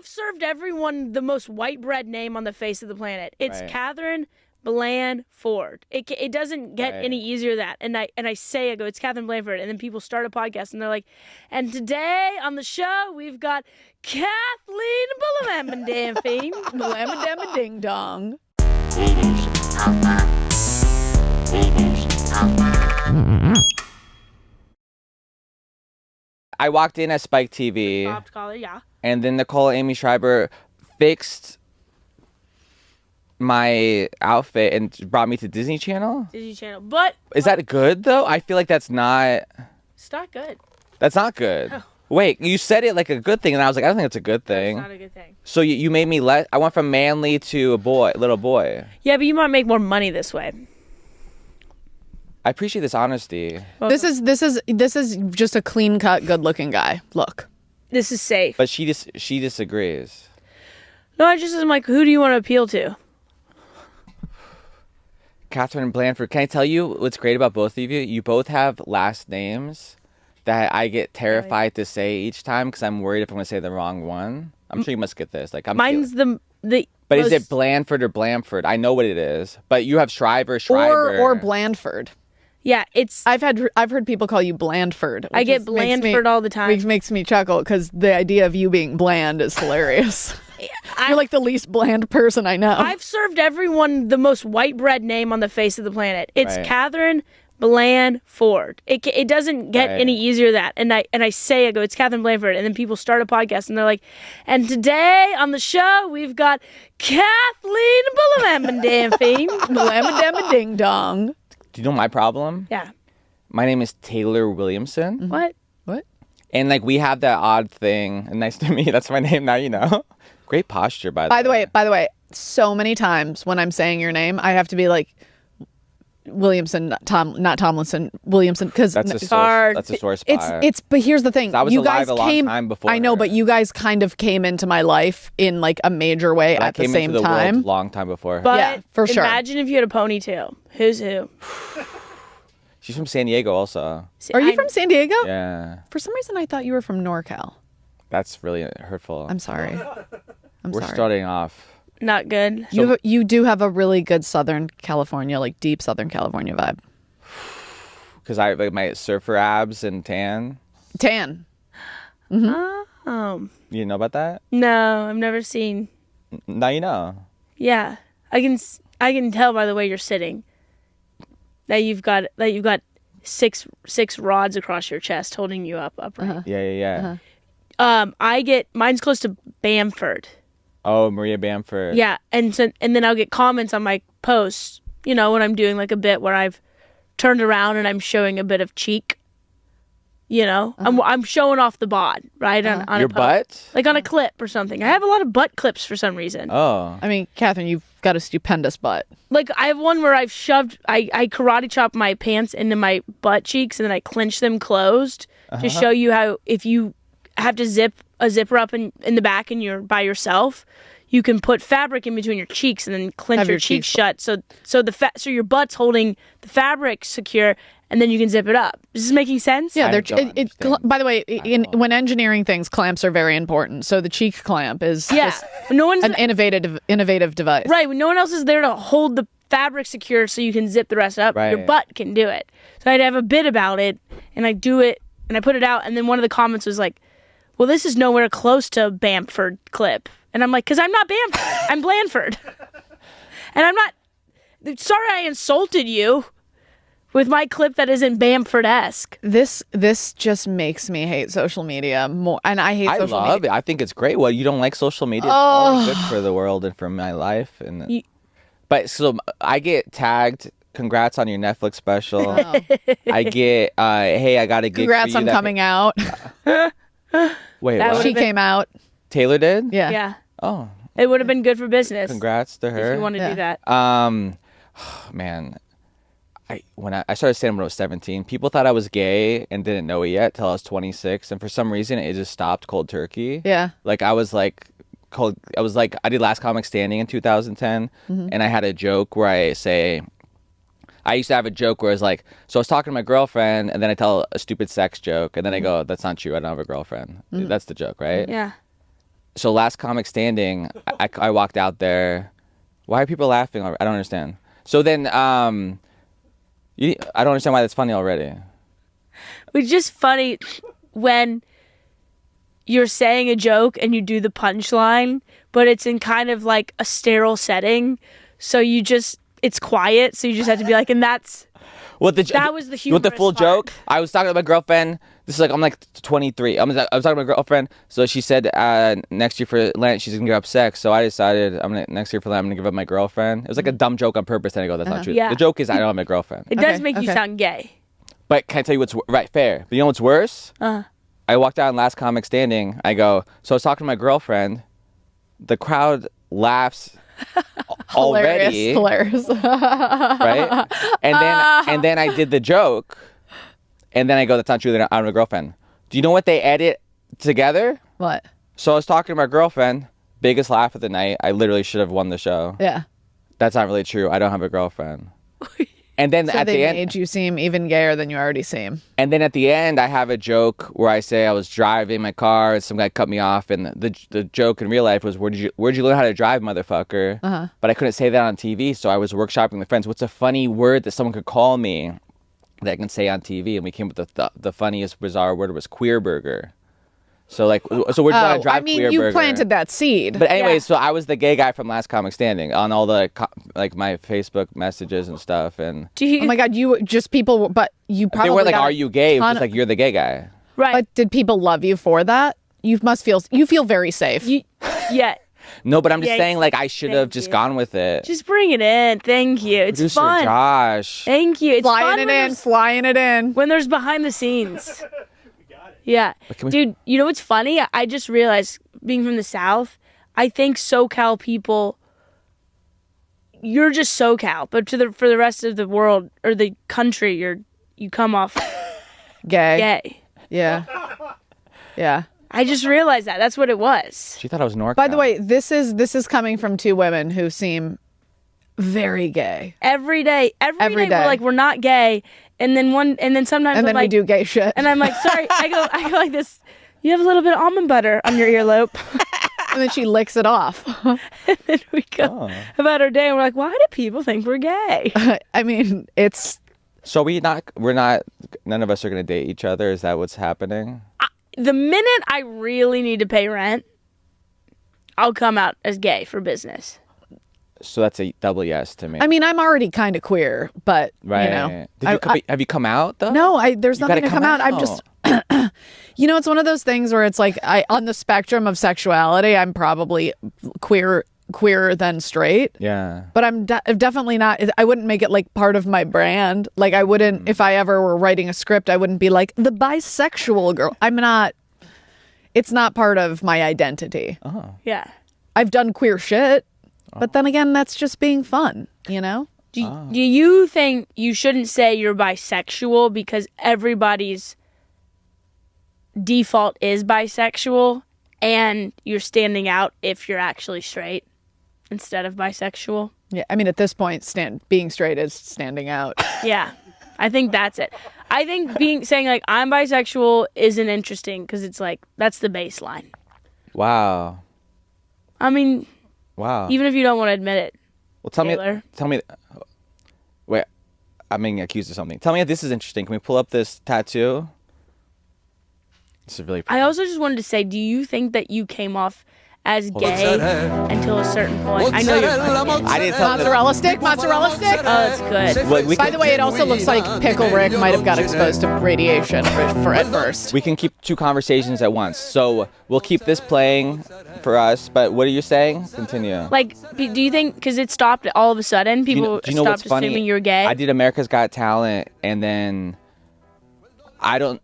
I've served everyone the most white bread name on the face of the planet. It's Katherine Blanford. It doesn't get any easier than that. And I say, I go, it's Katherine Blanford. And then people start a podcast and they're like, and today on the show, we've got Kathleen Blanford. Blammadamma ding dong. I walked in at Spike TV. Popped collar, yeah. And then Nicole Aimee Schreiber fixed my outfit and brought me to Disney Channel. Disney Channel. But is that good though? I feel like that's not. It's not good. That's not good. Oh. Wait, you said it like a good thing, and I was like, I don't think it's a good thing. It's not a good thing. So you made me I went from manly to a boy, little boy. Yeah, but you might make more money this way. I appreciate this honesty. This is just a clean cut, good looking guy. Look, this is safe. But she disagrees. No, I just am like, who do you want to appeal to? Katherine Blanford. Can I tell you what's great about both of you? You both have last names that I get terrified to say each time because I'm worried if I'm going to say the wrong one. I'm sure you must get this. Like mine's the. But is it Blanford or Blanford? I know what it is. But you have Schreiber. Or Blanford. Yeah, it's. I've heard people call you Blandford. I get Blandford all the time. Which makes me chuckle because the idea of you being bland is hilarious. You're like the least bland person I know. I've served everyone the most white bread name on the face of the planet. It's Katherine Blanford. It doesn't get any easier than that. And I say, I go, it's Katherine Blanford. And then people start a podcast and they're like, and today on the show, we've got Kathleen Blammadamma ding dong. Do you know my problem? Yeah. My name is Taylor Williamson. What? And like we have that odd thing. And nice to meet you. That's my name now, you know. Great posture, by the way. By the way, so many times when I'm saying your name, I have to be like Williamson, not Tomlinson, Williamson, because that's a sore spot. But here's the thing: I was you alive guys a long time before. I know, but you guys kind of came into my life in like a major way at the same time. World long time before. But yeah, for sure. Imagine if you had a ponytail. Who's who? She's from San Diego, also. Are you from San Diego? Yeah. For some reason, I thought you were from NorCal. That's really hurtful. I'm sorry. We're starting off. Not good. You do have a really good Southern California, like deep Southern California vibe. Because I like my surfer abs and tan. Tan. Mm-hmm. You know about that? No, I've never seen. Now you know. Yeah, I can tell by the way you're sitting that you've got six rods across your chest holding you up upright. Uh-huh. Yeah. Mine's close to Bamford. Oh, Maria Bamford. Yeah, and then I'll get comments on my posts, you know, when I'm doing like a bit where I've turned around and I'm showing a bit of cheek, you know. I'm showing off the bod, right? On your butt? Like on a clip or something. I have a lot of butt clips for some reason. Oh. I mean, Katherine, you've got a stupendous butt. Like I have one where I've shoved, I karate chop my pants into my butt cheeks and then I clench them closed to show you how if you have to zip a zipper up in the back and you're by yourself, you can put fabric in between your cheeks and then clench your cheeks shut. So your butt's holding the fabric secure, and then you can zip it up. Is this making sense? Yeah. By the way, when engineering things, clamps are very important. So the cheek clamp is an innovative device. Right. When no one else is there to hold the fabric secure, so you can zip the rest up. Right. Your butt can do it. So I'd have a bit about it, and I do it, and I put it out, and then one of the comments was like, well, this is nowhere close to Bamford clip. And I'm like, because I'm not Bamford. I'm Blanford. And I'm not... Sorry I insulted you with my clip that isn't Bamford-esque. This just makes me hate social media more. And I hate social media. I love it. I think it's great. Well, you don't like social media. It's all good for the world and for my life. But so I get tagged... Congrats on your Netflix special. Oh. I get, hey, I got a gig Congrats for you on coming out. Wait, what? She came out. Taylor did? Yeah. Oh. It would have been good for business. Congrats to her. If you want to do that. Man, when I started stand-up when I was 17, people thought I was gay and didn't know it yet till I was 26. And for some reason, it just stopped cold turkey. Yeah. Like, I did Last Comic Standing in 2010, and I had a joke where I used to have a joke where it's like, so I was talking to my girlfriend, and then I tell a stupid sex joke, and then I go, that's not true, I don't have a girlfriend. That's the joke, right? Yeah. so last comic standing, I walked out there. Why are people laughing? I don't understand. So then, I don't understand why that's funny already. It's just funny when you're saying a joke and you do the punchline, but it's in kind of like a sterile setting. So it's quiet. So you just have to be like, and that was the humorous With the full part. joke, I was talking to my girlfriend. This is like, I'm like 23. I was talking to my girlfriend. So she said next year for Lent, she's going to give up sex. So I decided next year for Lent, I'm going to give up my girlfriend. It was like a dumb joke on purpose. And I go, that's not true. Yeah. The joke is I don't have a girlfriend. It does make you sound gay. But can I tell you what's fair? But you know what's worse? I walked out in last comic standing. I go, so I was talking to my girlfriend. The crowd laughs already. Hilarious. Right? And then I did the joke. And then I go, that's not true. I don't have a girlfriend. Do you know what they edit together? What? So I was talking to my girlfriend. Biggest laugh of the night. I literally should have won the show. Yeah. That's not really true. I don't have a girlfriend. And then So at they the end, made you seem even gayer than you already seem. and then at the end, I have a joke where I say I was driving my car, and some guy cut me off, and the joke in real life was, where'd you learn how to drive, motherfucker? But I couldn't say that on TV, so I was workshopping with friends. What's a funny word that someone could call me that I can say on TV? And we came up with the funniest bizarre word was queer burger. So where'd you learn how to drive queer burger? You planted that seed. But anyway, so I was the gay guy from Last Comic Standing on all the my Facebook messages and stuff, and oh my God, but you probably they weren't like, got "Are you gay?" It was just like, "You're the gay guy." Right. But did people love you for that? You feel very safe. Yeah. No, but I'm just saying, like, I should have just gone with it. Just bring it in. Thank you. It's Producer fun. Josh. Thank you. It's flying it in. When there's behind the scenes. Yeah. Dude, you know what's funny? I just realized, being from the South, I think SoCal people, you're just SoCal, but for the rest of the world or the country, you come off gay. Yeah. Yeah. I just realized that. That's what it was. She thought I was NorCal. By the way, this is coming from two women who seem very gay. Every day we're like, we're not gay. And then sometimes and then like, we do gay shit. And I'm like, sorry. I go like this. You have a little bit of almond butter on your earlobe. And then she licks it off. And then we go about our day, and we're like, why do people think we're gay? I mean, it's. So we're not. None of us are gonna date each other. Is that what's happening? The minute I really need to pay rent, I'll come out as gay for business. So that's a double yes to me. I mean, I'm already kind of queer, but right. You know, have you come out though? No, there's nothing to come out. I'm just, you know, it's one of those things where it's like on the spectrum of sexuality, I'm probably queerer than straight. Yeah. But I'm definitely not. I wouldn't make it like part of my brand. Like I wouldn't, if I ever were writing a script, I wouldn't be like the bisexual girl. I'm not. It's not part of my identity. Oh. Yeah. I've done queer shit. But then again, that's just being fun, you know? Do you think you shouldn't say you're bisexual because everybody's default is bisexual and you're standing out if you're actually straight instead of bisexual? Yeah, I mean, at this point, being straight is standing out. Yeah, I think that's it. I think saying like I'm bisexual isn't interesting because it's like that's the baseline. Wow. I mean... Wow. Even if you don't want to admit it. Well, tell Taylor. me. Wait, I'm being accused of something. Tell me if this is interesting. Can we pull up this tattoo? This is really pretty. I also just wanted to say, do you think that you came off as gay until a certain point? I know you're funny. I didn't tell Mozzarella stick. Oh, that's good. Well, By the way, it also looks like Pickle Rick might have got exposed to radiation for at first. We can keep two conversations at once. So we'll keep this playing for us. But what are you saying? Continue. Like, do you think, because it stopped all of a sudden, people do you know stopped what's funny? assuming you were gay? I did America's Got Talent, and then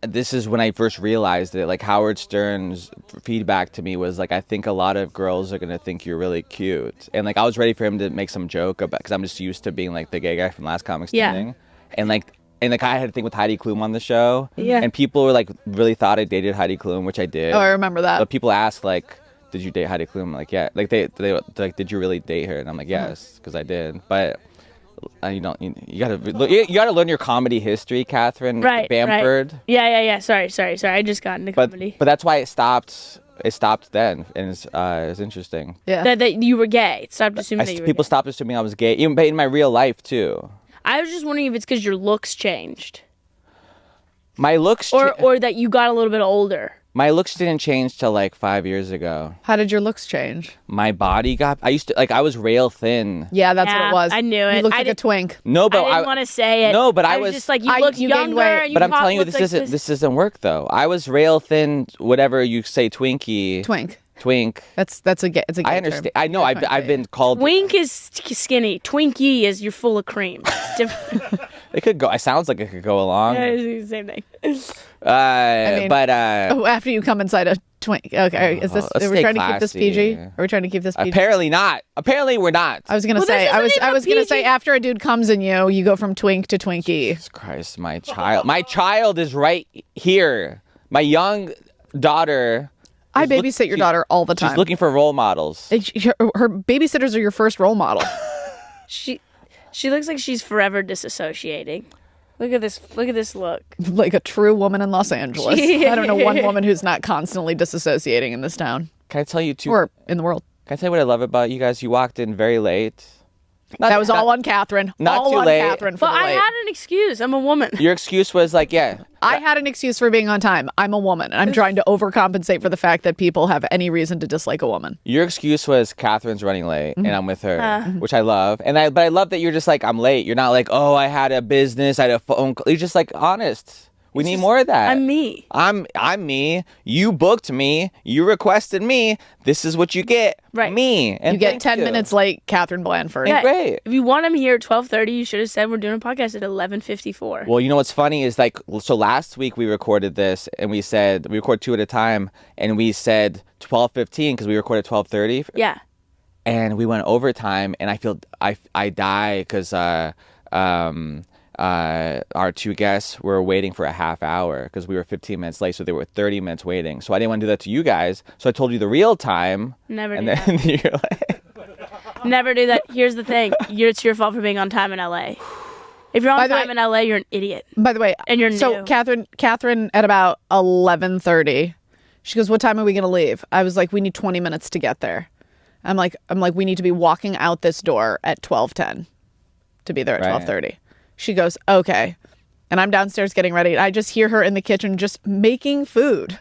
this is when I first realized it. Like Howard Stern's feedback to me was like, I think a lot of girls are gonna think you're really cute, and like I was ready for him to make some joke about, because I'm just used to being like the gay guy from Last Comic Standing, and like I had a thing with Heidi Klum on the show, and people were like really thought I dated Heidi Klum, which I did. Oh, I remember that. But people asked like, did you date Heidi Klum? I'm like, yeah. Like they like, did you really date her? And I'm like, yes, because I did. But you gotta learn your comedy history, Katherine Blanford. Right. Yeah. Sorry. I just got into comedy. But that's why it stopped it stopped then, and it's interesting. Yeah. That you were gay. Stopped assuming that you were People gay. stopped assuming I was gay, even in my real life too. I was just wondering if it's because your looks changed. My looks, or that you got a little bit older. My looks didn't change till like 5 years ago. How did your looks change? My body got. I used to I was rail thin. Yeah, that's what it was. I knew it. You looked like a twink. No, but I didn't want to say it. No, but I was just like you look you younger. gained weight. And you but I'm telling you, looked like this doesn't work though. I was rail thin, whatever you say, Twinkie. Twink. It's a gay I understand. term. I know. I've been called. Twink is skinny. Twinkie is you're full of cream. It's different. It could go. It sounds like it could go along. Yeah, it's the same thing. After you come inside a twink. Okay, is this? Are we trying to keep this PG? Are we trying to keep this PG? Apparently not. Apparently we're not. I was gonna say. I was gonna say after a dude comes in you go from twink to Twinkie. Jesus Christ, my child is right here. My young daughter. I babysit your daughter all the time. She's looking for role models. Her babysitters are your first role model. She looks like she's forever disassociating. Look at this look. Like a true woman in Los Angeles. I don't know one woman who's not constantly disassociating in this town. Can I tell you two? Or in the world. Can I tell you what I love about you guys? You walked in very late. That was all on Catherine. Not all too on late. Catherine for But the I late. had an excuse. I'm a woman. Your excuse was like, yeah. I had an excuse for being on time. I'm a woman. And I'm trying to overcompensate for the fact that people have any reason to dislike a woman. Your excuse was Catherine's running late and I'm with her, which I love. But I love that you're just like, I'm late. You're not like, oh, I had a business, I had a phone call. You're just like honest. We need more of that. I'm me. I'm me. You booked me. You requested me. This is what you get. Right. Me. And You get 10 minutes late, Katherine Blanford. Yeah. Great. If you want him here at 12:30, you should have said we're doing a podcast at 11:54. Well, you know what's funny is like, so last week we recorded this and we said, we record 2 at a time and we said 12:15 because we recorded 12:30. Yeah. And we went overtime and I feel I die because our two guests were waiting for a half hour because we were 15 minutes late, so they were 30 minutes waiting. So I didn't want to do that to you guys, so I told you the real time. Never and do then that. you're like, Never do that. Here's the thing. It's your fault for being on time in LA. If you're on time in LA, you're an idiot. By the way, and you're so new. Catherine at about 11:30, she goes, "What time are we gonna leave?" I was like, "We need 20 minutes to get there." I'm like, "We need to be walking out this door at 12:10 to be there at 12:30." She goes, "Okay." And I'm downstairs getting ready. I just hear her in the kitchen just making food.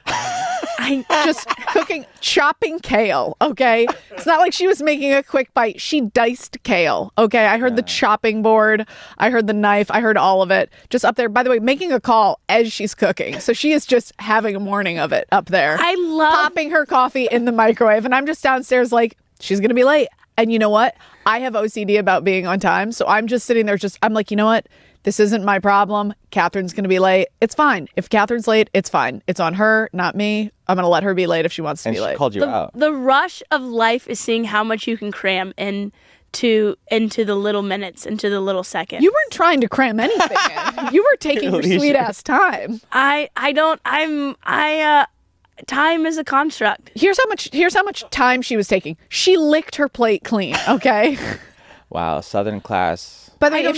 Just cooking, chopping kale, okay? It's not like she was making a quick bite. She diced kale, okay? I heard the chopping board. I heard the knife. I heard all of it. Just up there. By the way, making a call as she's cooking. So she is just having a morning of it up there. I love... Popping her coffee in the microwave. And I'm just downstairs like, she's going to be late. And you know what? I have OCD about being on time. So I'm just sitting there I'm like, you know what? This isn't my problem. Catherine's going to be late. It's fine. If Catherine's late, it's fine. It's on her, not me. I'm going to let her be late if she wants to be late. She called you out. The rush of life is seeing how much you can cram into the little minutes, into the little seconds. You weren't trying to cram anything in. You were taking your sweet ass time. Time is a construct. Here's how much time she was taking. She licked her plate clean, okay? Wow, Southern class. But if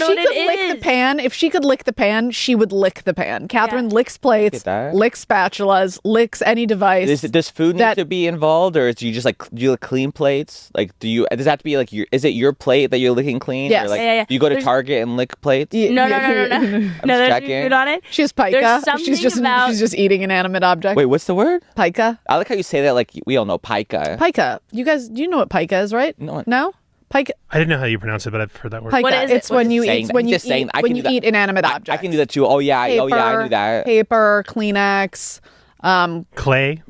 she could lick the pan, she would lick the pan. Catherine licks plates, licks spatulas, licks any device. Does food need to be involved, or do you just like do you clean plates? Like, does it have to be like is it your plate that you're licking clean? Yes. Or like, do you go to Target and lick plates? No. No, there's food on it. She has pica. She's just eating inanimate object. Wait, what's the word? Pica. I like how you say that. Like we all know pica. Pica. You guys, do you know what pica is, right? No. Pica. I didn't know how you pronounce it, but I've heard that word. Pica. What is it's it? when you eat inanimate objects. I can do that too. Oh yeah, I knew that. Paper, Kleenex, clay,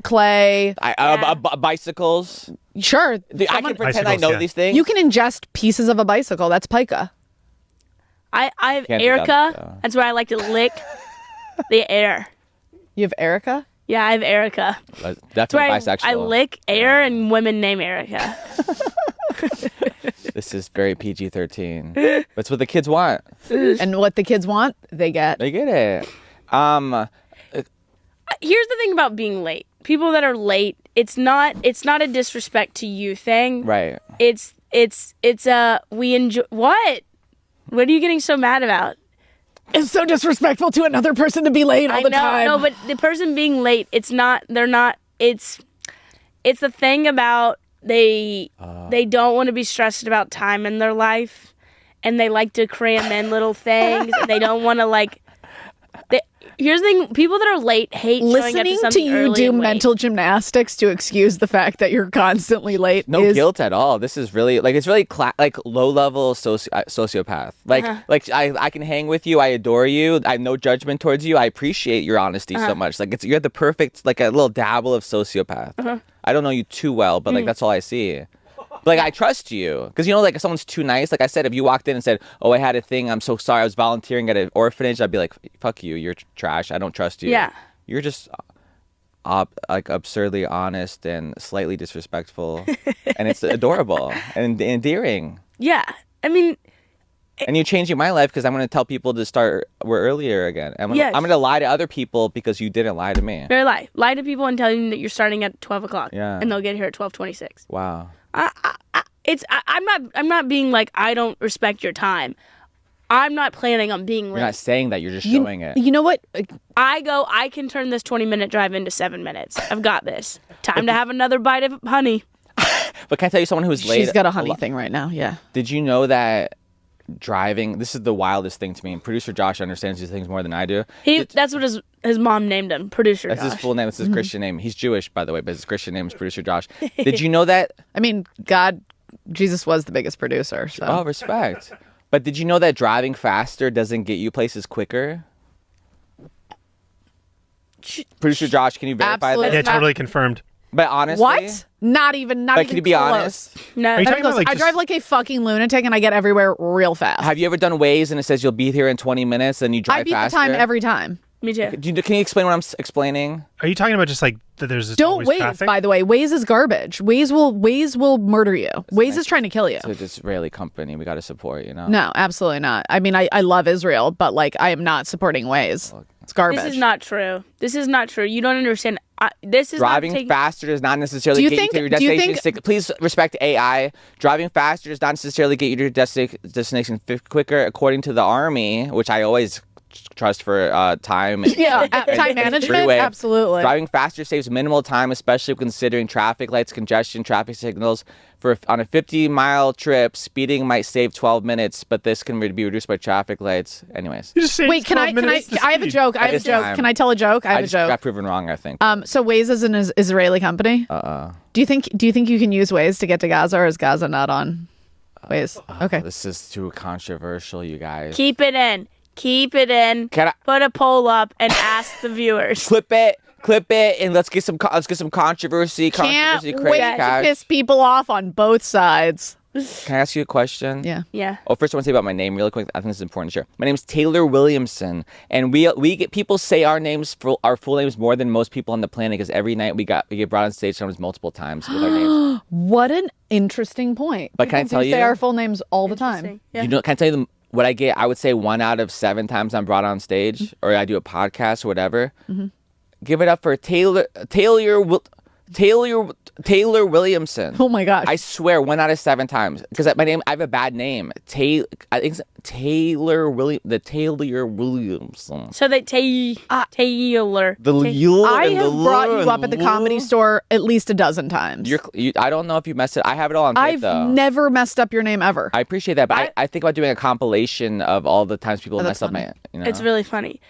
bicycles. Sure, I can pretend I know these things. You can ingest pieces of a bicycle. That's pica. I have Erica. That's where I like to lick the air. You have Erica? Yeah, I have Erica. That's bisexual. I lick air and women name Erica. This is very PG-13. That's what the kids want. And what the kids want, they get. They get it. Here's the thing about being late. People that are late, it's not a disrespect to you thing. Right. It's we enjoy. What are you getting so mad about? It's so disrespectful to another person to be late all the time. No, but the person being late, it's it's the thing about they don't want to be stressed about time in their life, and they like to cram in little things, and they don't want to like. Here's the thing: people that are late hate showing up to something Listening to you early do and late. mental gymnastics to excuse the fact that you're constantly late. No guilt at all. This is really like it's really like low level sociopath. Like I can hang with you. I adore you. I have no judgment towards you. I appreciate your honesty so much. Like you're the perfect like a little dabble of sociopath. I don't know you too well, but like that's all I see. But, like, I trust you. Because, you know, like, if someone's too nice, like I said, if you walked in and said, oh, I had a thing, I'm so sorry, I was volunteering at an orphanage, I'd be like, fuck you, you're trash, I don't trust you. Yeah. You're just, like, absurdly honest and slightly disrespectful. And it's adorable and endearing. Yeah. I mean... And you're changing my life because I'm going to tell people to start earlier again. I'm going to lie to other people because you didn't lie to me. Very lie. Lie to people and tell them that you're starting at 12 o'clock. Yeah. And they'll get here at 12:26. Wow. I'm not being like, I don't respect your time. I'm not planning on being late. You're not saying that, you're just showing it. You know what? I can turn this 20-minute drive into 7 minutes. I've got this. Time to have another bite of honey. But can I tell you someone who's late? She's got a honey thing right now, yeah. Did you know that driving, this is the wildest thing to me, and producer Josh understands these things more than I do. That's what his mom named him, producer Josh. That's his full name. It's his Christian name. He's Jewish, by the way, but his Christian name is producer Josh. Did you know that? I mean, Jesus was the biggest producer, so. Oh, respect. But did you know that driving faster doesn't get you places quicker? Producer Josh, can you verify Absolutely. that? Yeah, totally confirmed. But honestly, What? Not even can you be close. honest? No. Are you talking about like I drive like a fucking lunatic and I get everywhere real fast. Have you ever done Waze and it says you'll be here in 20 minutes and you drive I beat faster? the time every time. Me too. Can you explain what I'm explaining? Are you talking about just like that there's Don't always Waze, traffic? by the way. Waze is garbage. Waze will murder you. Waze is trying to kill you. It's an Israeli company. We got to support, you know? No, absolutely not. I mean, I love Israel, but like I am not supporting Waze. It's garbage. This is not true. This is not true. You don't understand. This is Driving not taking... faster does not necessarily get you to your destination. Please respect AI. Driving faster does not necessarily get you to your destination quicker, according to the Army, which I always trust for time. Time management. Freeway. Absolutely. Driving faster saves minimal time, especially considering traffic lights, congestion, traffic signals. On a 50-mile trip, speeding might save 12 minutes, but this can be reduced by traffic lights. Anyways. You just say Wait, can I have a joke. I have a joke. Can I tell a joke? I have a just joke. got proven wrong, I think. So Waze is an Israeli company. Do you think you can use Waze to get to Gaza, or is Gaza not on Waze? Okay. This is too controversial, you guys. Keep it in. Put a poll up and ask the viewers. Clip it, and let's get some controversy. Can't Crazy wait cash. to piss people off on both sides. Can I ask you a question? Yeah. Oh, first I want to say about my name really quick. I think this is important to share. My name is Taylor Williamson, and we get people say our full names more than most people on the planet because every night we get brought on stage sometimes multiple times with our names. What an interesting point. But can I tell you? Say our full names all the time. Yeah. You know, can I tell you what I get? I would say 1 out of 7 times I'm brought on stage or I do a podcast or whatever. Give it up for Taylor Williamson. Oh my gosh. I swear 1 out of 7 times because my name, I have a bad name. I think it's Taylor Williamson. So they Taylor. I have brought you up at the Comedy Store at least a dozen times. I don't know if you messed it. I have it all on tape, though. I've never messed up your name ever. I appreciate that, but I think about doing a compilation of all the times people mess up funny. my. You know? It's really funny.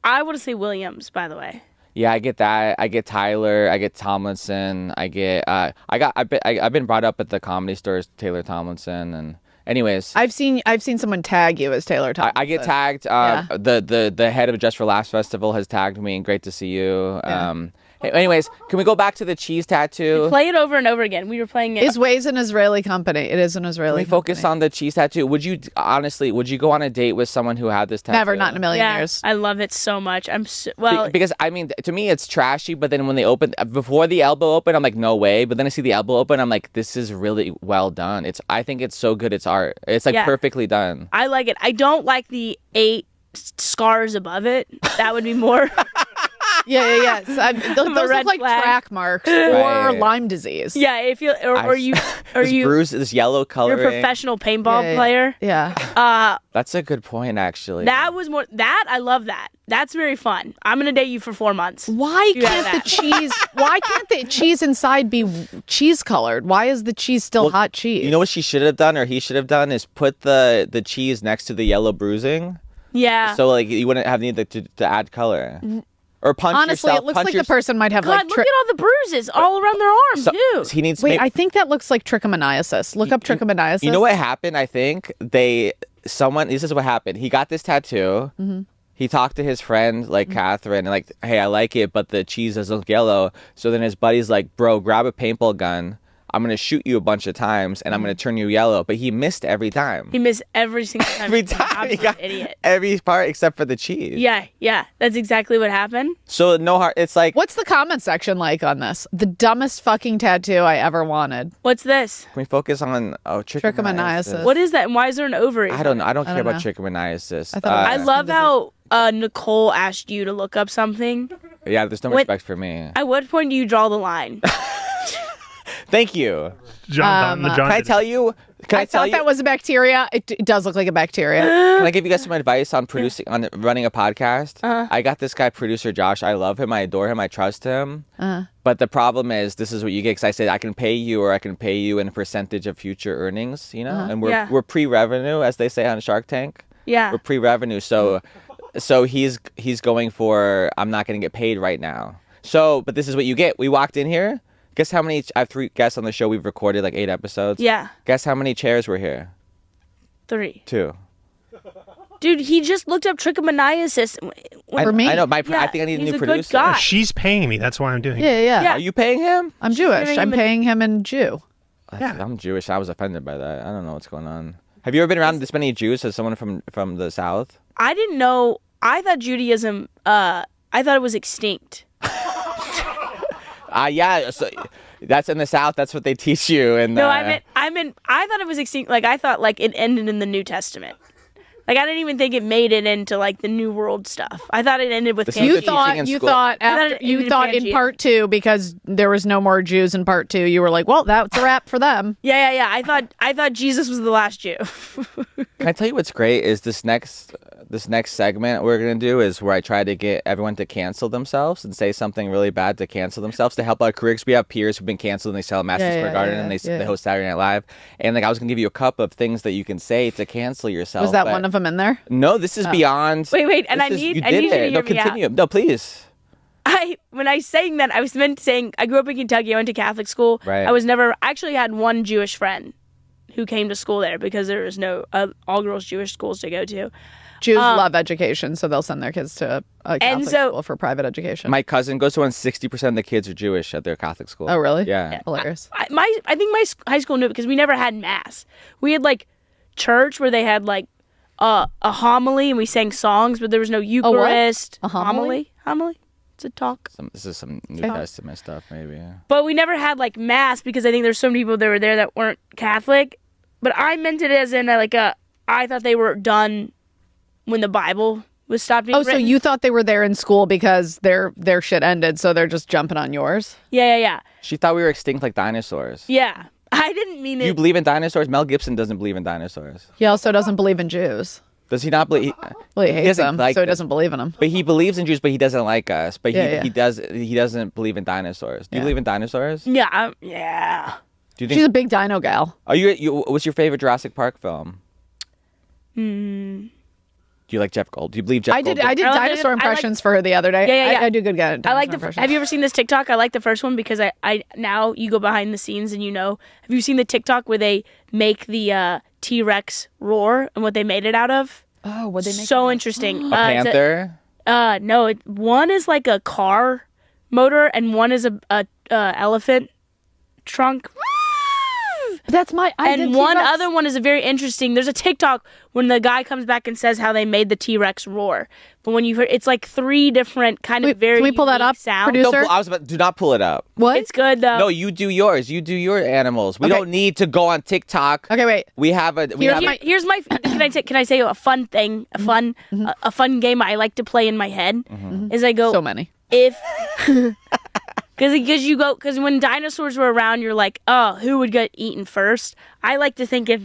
I want to say Williams, by the way. Yeah, I get that. I get Tyler. I get Tomlinson. I get. I've been brought up at the Comedy Store as Taylor Tomlinson, and anyways, I've seen someone tag you as Taylor Tomlinson. I get tagged. The head of Just for Laughs Festival has tagged me, and great to see you. Anyways, can we go back to the cheese tattoo? Play it over and over again. We were playing it. Is Waze an Israeli company? It is an Israeli Can we focus on the cheese tattoo? Would you go on a date with someone who had this tattoo? Never, not in a million Yeah, years. I love it so much. Because I mean, to me, it's trashy. But then when they open, before the elbow open, I'm like, no way. But then I see the elbow open, I'm like, this is really well done. I think it's so good. It's art. It's like perfectly done. I like it. I don't like the 8 scars above it. That would be more. Yes. Those look red like flag. track marks or Right. Lyme disease. Yeah, if you or you this bruise, this yellow you're coloring. a professional paintball player. Yeah. That's a good point, actually. That was more that I love that. That's very fun. I'm gonna date you for 4 months. Why You have can't that. the cheese? Why can't the cheese inside be cheese colored? Why is the cheese still hot cheese? You know what she should have done, or he should have done, is put the cheese next to the yellow bruising, Yeah. so like you wouldn't have needed to add color. Or punch Honestly, yourself. it looks punch like your- the person might have God, like. look at all the bruises all around their arms too. He needs. Wait, I think that looks like trichomoniasis. Look up trichomoniasis. You know what happened? I think someone. This is what happened. He got this tattoo. Mm-hmm. He talked to his friend, like Catherine, and like, hey, I like it, but the cheese doesn't look yellow. So then his buddy's like, bro, grab a paintball gun. I'm gonna shoot you a bunch of times, and I'm gonna turn you yellow. But he missed every time. He missed every single time. Every He's an time he absolute got idiot. every part except for the cheese. Yeah. That's exactly what happened. So no heart. It's like, What's the comment section like on this? The dumbest fucking tattoo I ever wanted. What's this? can we focus on Trichomoniasis. What is that? And why is there an ovary? I don't know. I don't care don't about know. trichomoniasis. I thought I it love how Nicole asked you to look up something. Yeah, there's no What- respect for me. At what point do you draw the line? Thank you. John, the John Can I did- tell you? Can I, tell thought you? that was a bacteria. It does look like a bacteria. Can I give you guys some advice on producing, on running a podcast? I got this guy, producer Josh. I love him. I adore him. I trust him. But the problem is, this is what you get. Because I said I can pay you, or I can pay you in a percentage of future earnings. You know, and Yeah. we're pre-revenue, as they say on Shark Tank. Yeah. We're pre-revenue. So he's going for, I'm not going to get paid right now. So, but this is what you get. We walked in here. Guess how many? I have 3 guests on the show. We've recorded like 8 episodes. Yeah. Guess how many chairs were here? 3. 2. Dude, he just looked up trichomoniasis. For me? I know. I Yeah, think I need a he's new a good producer. guy. She's paying me. That's why I'm doing it. Yeah. Are you paying him? I'm Jewish. giving I'm him a- paying him in Jew. Yeah. I'm Jewish. I was offended by that. I don't know what's going on. Have you ever been around this many Jews as someone from the South? I didn't know. I thought Judaism. I thought it was extinct. Yeah. So that's in the South. That's what they teach you. And No, I thought it was extinct. Like I thought, like it ended in the New Testament. Like I didn't even think it made it into like the New World stuff. I thought it ended with This is You the teaching thought in you school. thought I thought after it you ended thought in Pangea. part 2 because there was no more Jews in part 2. You were like, well, that's a wrap for them. Yeah. I thought Jesus was the last Jew. Can I tell you what's great is this next segment we're gonna do is where I try to get everyone to cancel themselves and say something really bad to cancel themselves to help our careers. We have peers who've been canceled and they sell at Madison Yeah, Square yeah, Garden yeah, and yeah. they host Saturday Night Live. And like I was gonna give you a cup of things that you can say to cancel yourself. Was that but- one of them in there? No, this is beyond. Wait, and This I need you you did to it. hear No, me out. continue. No, please. When I sang that, I was meant to saying I grew up in Kentucky. I went to Catholic school. Right. I actually had one Jewish friend who came to school there because there was no all girls Jewish schools to go to. Jews love education, so they'll send their kids to a Catholic so- school for private education. My cousin goes to one. 60% of the kids are Jewish at their Catholic school. Oh, really? Yeah. Hilarious. I think my high school knew it because we never had mass. We had like church where they had like a homily and we sang songs, but there was no Eucharist. A homily? Homily. It's a talk. This is some New Testament stuff, maybe. But we never had like mass because I think there's so many people that were there that weren't Catholic. But I meant it as in I thought they were done when the Bible was stopped being Oh, so written. you thought they were there in school because their shit ended, so they're just jumping on yours? Yeah. She thought we were extinct like dinosaurs. Yeah. I didn't mean Do you it. believe in dinosaurs? Mel Gibson doesn't believe in dinosaurs. He also doesn't believe in Jews. Does he not believe? Well, he hates doesn't them, like so he them. doesn't believe in them. But he believes in Jews, but he doesn't like us. But Yeah. he doesn't believe in dinosaurs. Do you Yeah. believe in dinosaurs? Yeah. Do you She's think? a big dino gal. Are you? What's your favorite Jurassic Park film? Do you like Jeff Gold? Do you believe Jeff I Gold? did I like- dinosaur impressions for her the other day. Yeah. I do good dinosaur I like the. impressions. Have you ever seen this TikTok? I like the first one because I now you go behind the scenes and you know. Have you seen the TikTok where they make the T-Rex roar and what they made it out of? Oh, what they make? So interesting. A panther. No, one is like a car motor and one is a elephant trunk. But That's my. And one other one is a very interesting. There's a TikTok when the guy comes back and says how they made the T-Rex roar. But when you hear, it's like 3 different kind of very. Can we pull that up, sounds. producer? Do not pull it up. What? It's good though. No, you do yours. You do your animals. We don't need to go on TikTok. Okay, wait. We have a. Here's my. Can I say a fun thing? A fun. A fun game I like to play in my head is I go. So many. If. Because when dinosaurs were around, you're like, oh, who would get eaten first? I like to think if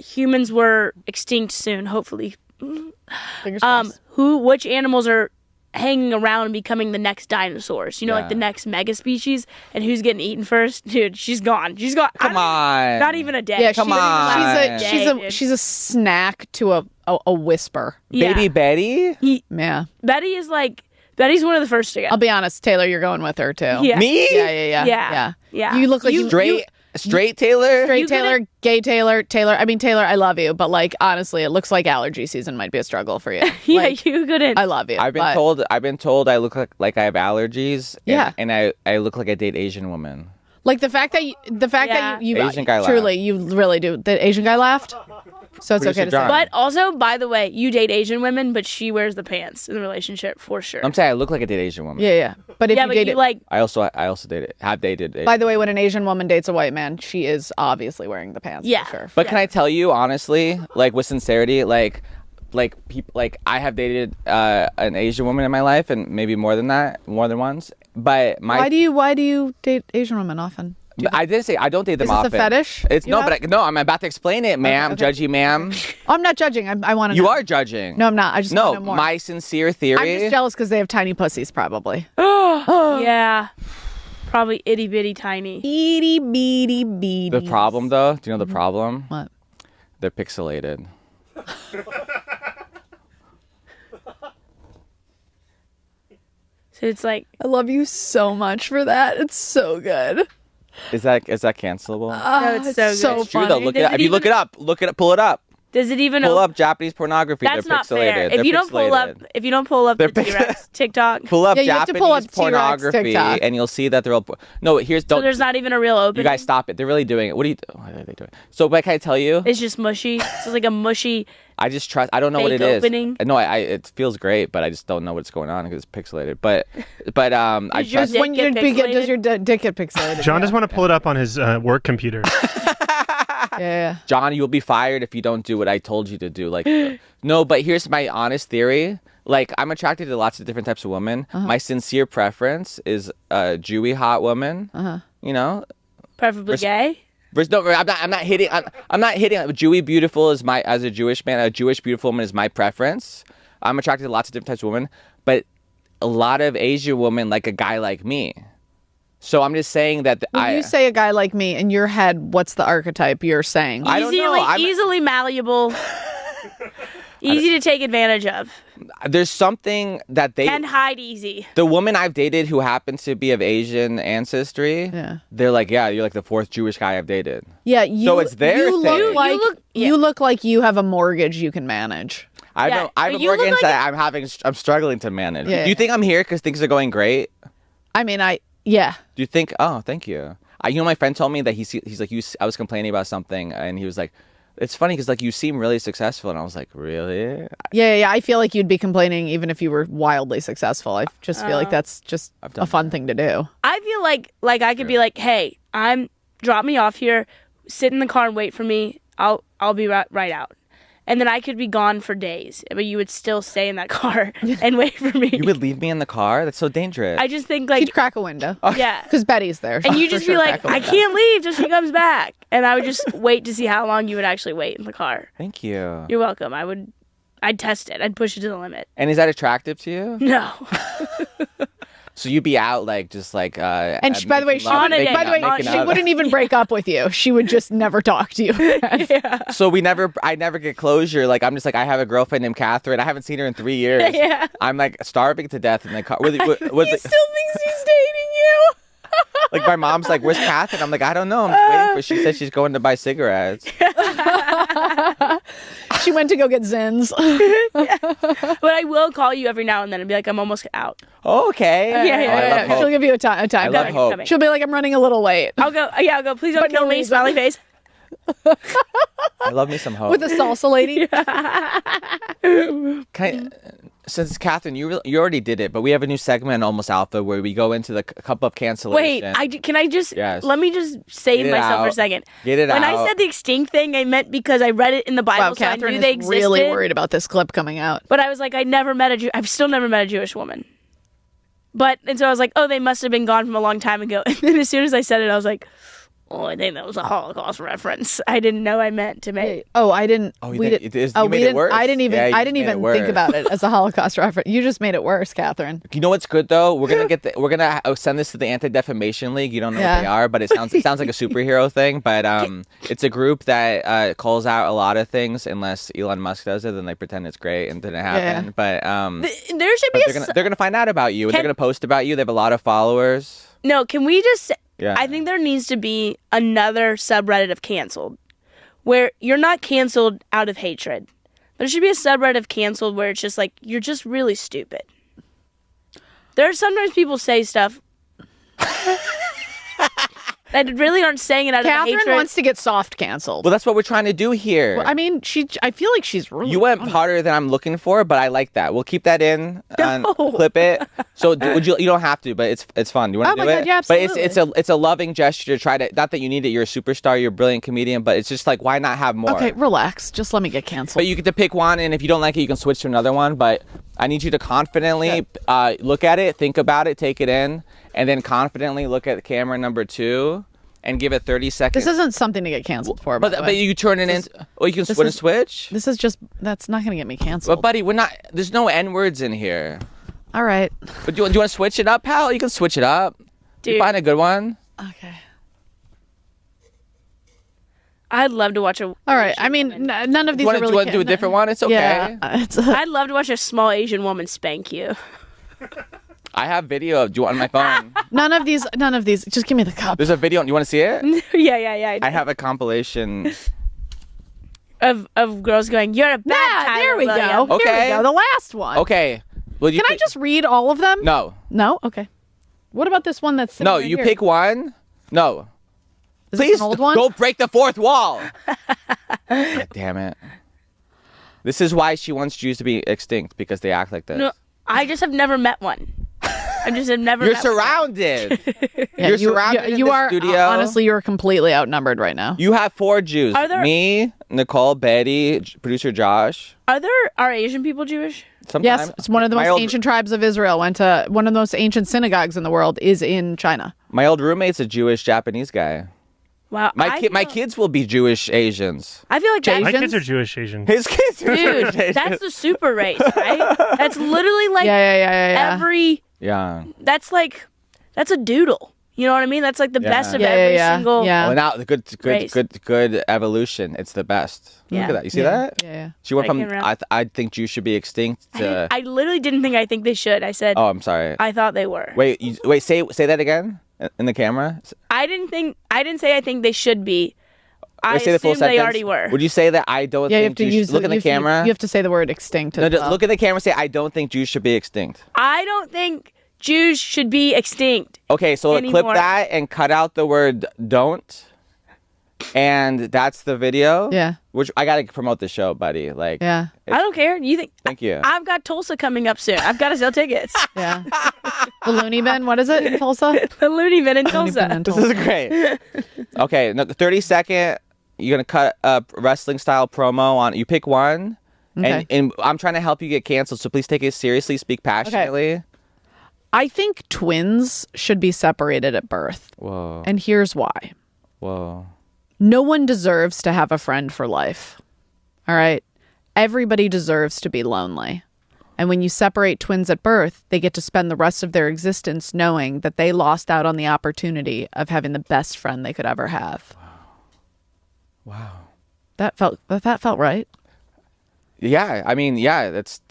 humans were extinct soon, hopefully. Fingers crossed. Which animals are hanging around and becoming the next dinosaurs? You know, like the next mega species, and who's getting eaten first? Dude, she's gone. She's gone. Come on. Not even a day. Yeah, come on. She's a snack to a whisper. Yeah. Baby Betty? Yeah. Betty's one of the first to go. I'll be honest, Taylor, you're going with her too. Yeah. Me? Yeah. You look like Straight Taylor? straight Taylor, gay Taylor, Taylor. I mean, Taylor, I love you, but like honestly, it looks like allergy season might be a struggle for you. Yeah, Like, you couldn't. I love you. I've been told I look like I have allergies. Yeah. And I look like I date Asian women. Like the fact that you Asian guy truly, you really do. The Asian guy laughed. So it's Producer okay to John. say. But also, by the way, you date Asian women, but she wears the pants in the relationship for sure. I'm saying I look like I date Asian women. Yeah. But if yeah, you but date you it, like. I also have dated. by the way, when an Asian woman dates a white man, she is obviously wearing the pants. Yeah. For sure. But can I tell you honestly, like with sincerity, like people, like I have dated an Asian woman in my life, and maybe more than once. But why do you date Asian women often? I didn't say I don't date them often. Is this a fetish? It's I'm about to explain it, ma'am. Okay. Judgy, ma'am. Oh, I'm not judging. I want to know. You are judging. No, I'm not. I just want to know more. My sincere theory. I'm just jealous because they have tiny pussies, probably. Yeah. Probably itty bitty tiny. Itty bitty bitty. The problem, though, do you know the problem? What? They're pixelated. So it's like. I love you so much for that. It's so good. Is that cancelable? No, it's so good. so It's true though. funny. Look it up. If you look it up, pull it up. Does it even Pull up Japanese pornography. That's They're not pixelated. fair. They're If you don't pull up They're the T-Rex TikTok, pull up Yeah, you have to pull up Japanese T-Rex pornography, TikTok. and you'll see that they're all. No, so there's not even a real opening. You guys stop it. They're really doing it. What are they doing? So, but can I tell you? It's just mushy. It's like a mushy. I just trust. I don't know what it fake is. opening. No, it feels great, but I just don't know what's going on because it's pixelated. But I Does your trust. dick When get does your dick get pixelated? John doesn't want to pull it up on his work computer. Yeah. John, you'll be fired if you don't do what I told you to do. Like, no, but here's my honest theory. Like, I'm attracted to lots of different types of women. My sincere preference is a Jewy hot woman. You know, Preferably gay. no, I'm not hitting. I'm not hitting. Jewy beautiful is as a Jewish man. A Jewish beautiful woman is my preference. I'm attracted to lots of different types of women, but a lot of Asian women like a guy like me. So I'm just saying that When you say a guy like me, in your head, what's the archetype you're saying? I don't know. Easily malleable. Easy to take advantage of. There's something that they And hide easy. The woman I've dated who happens to be of Asian ancestry, they're like, yeah, you're like the 4th Jewish guy I've dated. Yeah, you. So it's their you thing. look like you look like you have a mortgage you can manage. I Yeah, know. I have but a you look mortgage like that I'm struggling to manage. Yeah. Do you think I'm here because things are going great? I mean, yeah. Do you think? Oh, thank you. You know, my friend told me that he's like, I was complaining about something, and he was like, it's funny because like you seem really successful, and I was like, really? Yeah. I feel like you'd be complaining even if you were wildly successful. I just feel like that's just a fun thing to do. I feel like I could be like, hey, drop me off here, sit in the car and wait for me. I'll be right out. And then I could be gone for days, but you would still stay in that car and wait for me. You would leave me in the car? That's so dangerous. I just think like You'd crack a window. yeah. Because Betty's there. And you For just sure be like, crack a I window. can't leave till she comes back. And I would just wait to see how long you would actually wait in the car. Thank you. You're welcome. I'd test it. I'd push it to the limit. And is that attractive to you? No. So you'd be out like just like And by the way, she would wouldn't even break up with you. She would just never talk to you. So I never get closure. Like I'm just like I have a girlfriend named Catherine. I haven't seen her in 3 years. Yeah. I'm like starving to death in the car. He still thinks he's dating you. Like my mom's like, "Where's Catherine?" I'm like, "I don't know. I'm just waiting for." She said she's going to buy cigarettes. She went to go get Zins. But I will call you every now and then and be like, I'm almost out. Okay. Yeah. I love hope. She'll give you a time. I love hope. She'll be like, I'm running a little late. I'll go. Yeah, I'll go. Please don't But no kill me. reason. Smiley face. I love me some hoes. With a salsa lady. Since Catherine, you already did it, but we have a new segment, Almost Alpha, where we go into the cup of cancellation. Wait, can I just Yes. let me just save myself for a second. Get it when out. I said the extinct thing, I meant because I read it in the Bible, Wow, so Catherine I knew they is existed. really worried about this clip coming out. But I was like, I've still never met a Jewish woman. And so I was like, oh, they must have been gone from a long time ago. And then as soon as I said it, I was like, oh, I think that was a Holocaust reference. I didn't know I meant to make. Oh, I didn't. Oh, we you did, made we it didn't. worse? I didn't even. Yeah, you I didn't made it even worse. think about it as a Holocaust reference. You just made it worse, Catherine. You know what's good though? We're gonna send this to the Anti-Defamation League. You don't know what they are, but it sounds like a superhero thing. But it's a group that calls out a lot of things. Unless Elon Musk does it, then they pretend it's great and didn't happen. Yeah. But there should be they're gonna find out about you. And they're gonna post about you. They have a lot of followers. No, can we just? Yeah. I think there needs to be another subreddit of canceled, where you're not canceled out of hatred. There should be a subreddit of canceled where it's just like, you're just really stupid. There are sometimes people say stuff that really aren't saying it out of hatred. Catherine wants to get soft canceled. Well, that's what we're trying to do here. Well, I mean, I feel like she's really. You went harder than I'm looking for, but I like that. We'll keep that in and No. clip it. So would you? You don't have to, but it's fun. Do you want to Oh do my it? God, yeah, absolutely. But it's a loving gesture to try to. Not that you need it. You're a superstar. You're a brilliant comedian. But it's just like, why not have more? Okay, relax. Just let me get canceled. But you get to pick one, and if you don't like it, you can switch to another one. But I need you to confidently look at it, think about it, take it in, and then confidently look at camera number 2. And give it 30 seconds. This isn't something to get canceled for. By the way. But you turn it in. Oh, you can switch. This is just. That's not going to get me canceled. But buddy, we're not. There's no N words in here. All right. But do you want to switch it up, pal? You can switch it up. Dude. You find a good one. Okay. I'd love to watch a. All right. I mean, none of these are really. Do you want to do a different one? It's okay. Yeah. I'd love to watch a small Asian woman spank you. I have video of. Do you want on my phone? None of these. Just give me the cup. There's a video. Do you want to see it? Yeah. I have a compilation. Of girls going, you're a bad Taylor there we Williamson." go. Okay. Here we go. The last one. Okay. Well, Can I just read all of them? No. No? Okay. What about this one that's sitting No. right You here? pick one. No. Is Please this an old one? don't break the fourth wall. God damn it. This is why she wants Jews to be extinct, because they act like this. No, I just have never met one. I just have never You're met one. surrounded. Yeah, You're surrounded in you the are, studio. honestly, you're completely outnumbered right now. You have 4 Jews. Are there- Me, Nicole, Betty, producer Josh. Are Asian people Jewish? Sometimes. Yes, it's one of the My most old- ancient tribes of Israel. Went to one of the most ancient synagogues in the world is in China. My old roommate's a Jewish Japanese guy. Wow. My kids will be Jewish Asians. I feel like My that's, kids are Jewish Asian. His kids are dude, Jewish Asians. that's the super race, right? That's literally like Yeah. every. Yeah. That's a doodle. You know what I mean? That's like the best of every single. Yeah. Oh, now the Race. good evolution. It's the best. Yeah. Look at that. You see that? Yeah. She went from Like, around. I think Jews should be extinct to. I literally didn't think I think they should. I said Oh, I'm sorry. I thought they were. Wait. Say that again in the camera. I didn't say I think they should be. I Say the full assumed they sentence. already were. Would you say that I don't Yeah, you have think to Jews use should look in the camera? You have to say the word extinct. No, as just well. look at the camera. Say I don't think Jews should be extinct. I don't think Jews should be extinct. Okay, so clip Anymore. that and cut out the word "don't," and that's the video. Yeah. Which I gotta promote the show, buddy. Like. Yeah. I don't care. You think? Thank you. I've got Tulsa coming up soon. I've got to sell tickets. Yeah. The Looney Bin. What is it in Tulsa? The Looney Bin in Looney Bin Tulsa. in This Tulsa. is great. Okay, no, the 30-second. You're gonna cut a wrestling style promo on. You pick one, Okay. and I'm trying to help you get canceled. So please take it seriously. Speak passionately. I think twins should be separated at birth. Whoa. And here's why. Whoa. No one deserves to have a friend for life. All right? Everybody deserves to be lonely. And when you separate twins at birth, they get to spend the rest of their existence knowing that they lost out on the opportunity of having the best friend they could ever have. Wow. That felt right. Yeah, it's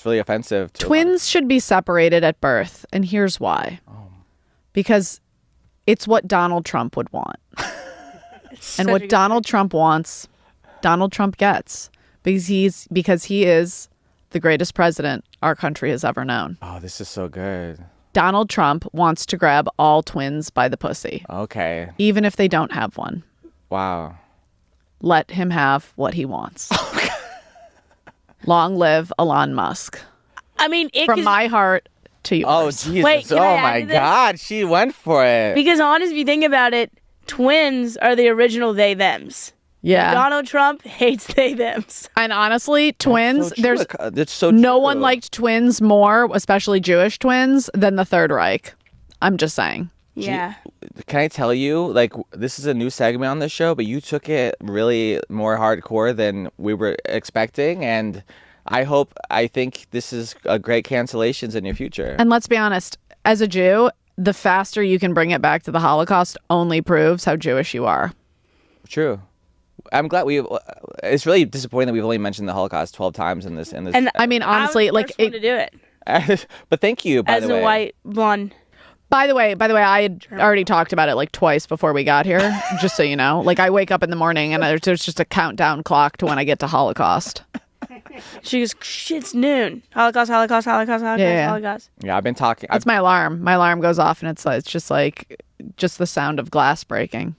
really offensive. To Twins should be separated at birth, and here's why. Because it's what Donald Trump would want. And what Donald Trump wants, Donald Trump gets. Because he is the greatest president our country has ever known. Oh, this is so good. Donald Trump wants to grab all twins by the pussy, Okay. even if they don't have one. Wow. Let him have what he wants. Long live Elon Musk. I mean, from my heart to yours. Oh, Jesus. Wait, oh, my God. She went for it. Because honestly, if you think about it, twins are the original they-thems. Yeah. Donald Trump hates they-thems. And honestly, twins, That's so no true. one liked twins more, especially Jewish twins, than the Third Reich. I'm just saying. Yeah. Can I tell you, like, this is a new segment on the show, but you took it really more hardcore than we were expecting, and I think this is a great cancellations in your future. And let's be honest, as a Jew, the faster you can bring it back to the Holocaust only proves how Jewish you are. True. I'm glad it's really disappointing that we've only mentioned the Holocaust 12 times in this. And I mean, honestly, I was the first one to do it. But thank you, by the way. As a white blonde. By the way, I had already talked about it like twice before we got here, just so you know. Like, I wake up in the morning and there's just a countdown clock to when I get to Holocaust. She goes, it's noon. Holocaust. Yeah. Yeah, I've been talking. That's my alarm. My alarm goes off and it's just the sound of glass breaking.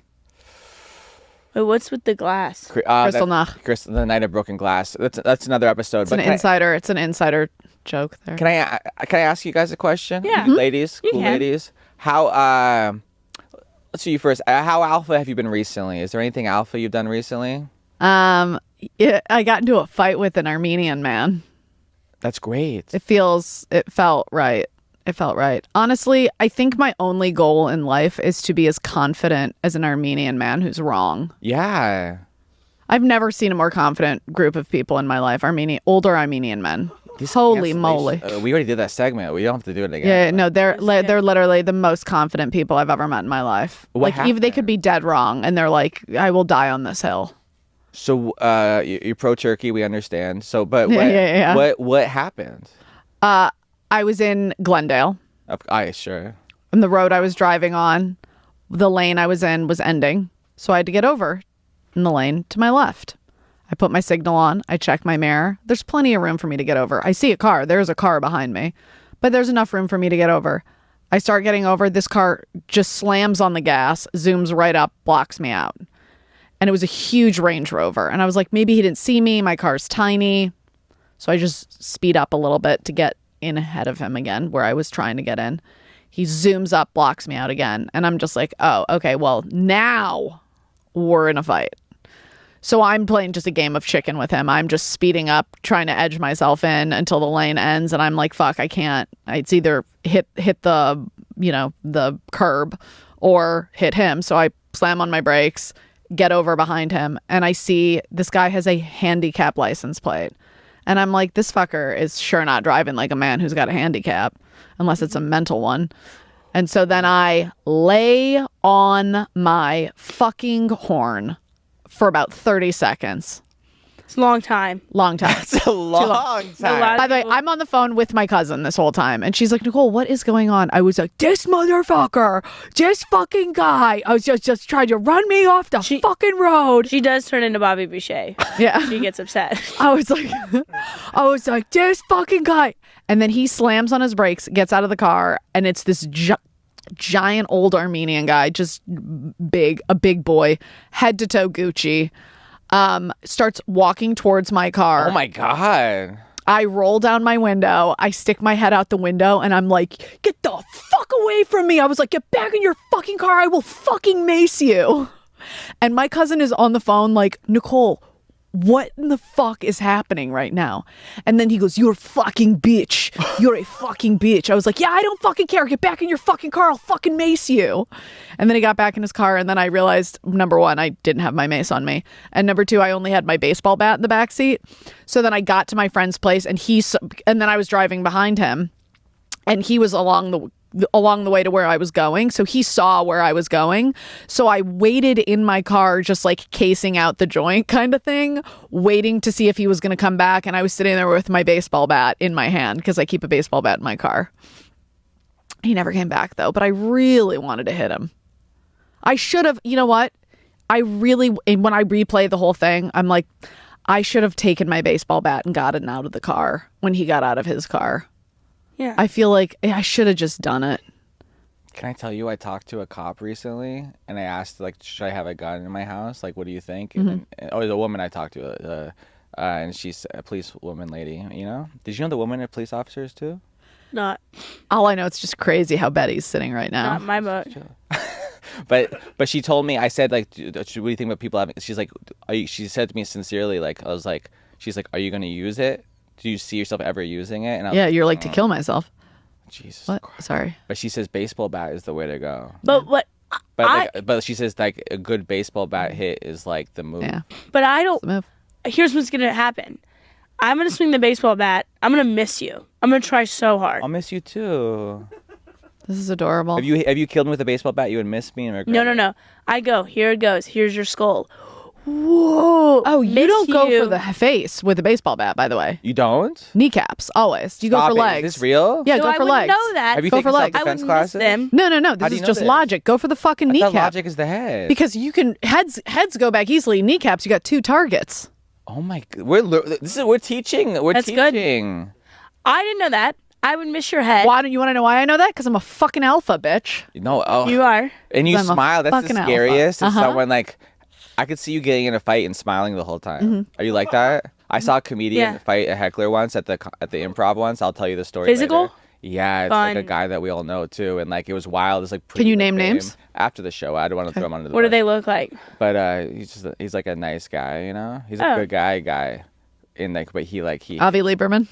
Wait, what's with the glass? Kristallnacht. The night of broken glass. That's another episode. It's an insider joke there. Can I ask you guys a question? Yeah. Ladies, cool ladies. How let's see you first. How alpha have you been recently? Is there anything alpha you've done recently? I got into a fight with an Armenian man. That's great. It felt right. It felt right. Honestly, I think my only goal in life is to be as confident as an Armenian man who's wrong. Yeah. I've never seen a more confident group of people in my life. Older Armenian men. Holy moly. We already did that segment. We don't have to do it again. Yeah, no, they're literally the most confident people I've ever met in my life. Even they could be dead wrong and they're like, I will die on this hill. So you're pro-Turkey, we understand. So, but what happened? I was in Glendale. Sure. And the road I was driving on, the lane I was in was ending. So I had to get over in the lane to my left. I put my signal on. I check my mirror. There's plenty of room for me to get over. I see a car. There's a car behind me. But there's enough room for me to get over. I start getting over. This car just slams on the gas, zooms right up, blocks me out. And it was a huge Range Rover. And I was like, maybe he didn't see me. My car's tiny. So I just speed up a little bit to get in ahead of him again, where I was trying to get in. He zooms up, blocks me out again. And I'm just like, oh, okay, well, now we're in a fight. So I'm playing just a game of chicken with him. I'm just speeding up, trying to edge myself in until the lane ends. And I'm like, fuck, I can't. It's either hit the, the curb or hit him. So I slam on my brakes, get over behind him. And I see this guy has a handicap license plate. And I'm like, this fucker is sure not driving like a man who's got a handicap, unless it's a mental one. And so then I lay on my fucking horn for about 30 seconds. It's a long time. Long time. That's a long time. By the way, I'm on the phone with my cousin this whole time. And she's like, Nicole, what is going on? I was like, this motherfucker, this fucking guy. I was just trying to run me off the fucking road. She does turn into Bobby Boucher. Yeah. She gets upset. I was like, this fucking guy. And then he slams on his brakes, gets out of the car. And it's this giant old Armenian guy, just a big boy, head to toe Gucci. Starts walking towards my car. Oh my God. I roll down my window. I stick my head out the window and I'm like, get the fuck away from me. I was like, get back in your fucking car. I will fucking mace you. And my cousin is on the phone like, Nicole, what in the fuck is happening right now? And then he goes, you're a fucking bitch. You're a fucking bitch. I was like, yeah, I don't fucking care. Get back in your fucking car. I'll fucking mace you. And then he got back in his car. And then I realized, number one, I didn't have my mace on me. And number two, I only had my baseball bat in the back seat. So then I got to my friend's place and then I was driving behind him and he was along the way to where I was going. So he saw where I was going. So I waited in my car, just like casing out the joint kind of thing, waiting to see if he was going to come back. And I was sitting there with my baseball bat in my hand because I keep a baseball bat in my car. He never came back though, but I really wanted to hit him. I should have, you know what? When I replay the whole thing, I'm like, I should have taken my baseball bat and gotten out of the car when he got out of his car. Yeah. I feel like I should have just done it. Can I tell you, I talked to a cop recently, and I asked, like, should I have a gun in my house? Like, what do you think? And it was a woman I talked to, and she's a police woman lady, you know? Did you know the women are police officers, too? Not. All I know, it's just crazy how Betty's sitting right now. Not my book. But she told me, I said, like, what do you think about people having, she's like, she said to me sincerely, like, I was like, she's like, are you going to use it? Do you see yourself ever using it? And yeah, you're like, to kill myself. Jesus What? Christ. Sorry. But she says baseball bat is the way to go. But what? But she says, like, a good baseball bat hit is, like, the move. Yeah. But I don't. The move. Here's what's gonna happen. I'm gonna swing the baseball bat. I'm gonna miss you. I'm gonna try so hard. I'll miss you, too. This is adorable. Have you killed me with a baseball bat? You would miss me and regret it. No. I go. Here it goes. Here's your skull. Whoa. Oh, you miss don't go for the face with a baseball bat, by the way. You don't? Kneecaps, always. You Stop go for it. legs. Is this real? Yeah, No, go I for wouldn't legs. know that. Have you Go taken for legs. I self-defense wouldn't miss classes? them. No. How This do is you know just this? logic. Go for the fucking I kneecap. thought logic is the head. Because you can heads go back easily. Kneecaps, you got 2 targets. Oh my! We're teaching. We're That's good. teaching. I didn't know that. I would miss your head. Why don't you want to know why I know that? Because I'm a fucking alpha, bitch. No. Oh. You are. And you I'm a smile. That's the fucking alpha. scariest. It's Uh-huh. someone like, I could see you getting in a fight and smiling the whole time. Mm-hmm. Are you like that? I saw a comedian Yeah. fight a heckler once at the improv once. I'll tell you the story. Physical? later. Yeah, it's Fun. like a guy that we all know too, and like it was wild. It's like Can you name names? After the show? I don't want to throw him under the What do bus. they look like? But he's like a nice guy, you know. He's a Oh. good guy. In like, but he Avi Lieberman.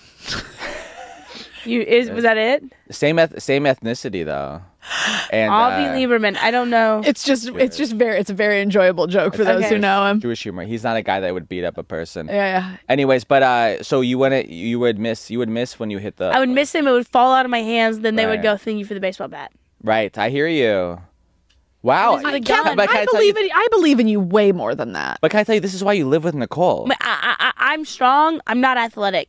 Was that it? same ethnicity though. And Avi Lieberman. I don't know. It's a very enjoyable joke for those Okay. who know him. Jewish humor. He's not a guy that would beat up a person. Yeah. Anyways, but so you would miss when you hit the. I would miss them. It would fall out of my hands. Then they would Right. go, thank you for the baseball bat. Right, I hear you. Wow. I can't- But can I tell you- believe in you way more than that. But can I tell you, this is why you live with Nicole. I'm strong. I'm not athletic.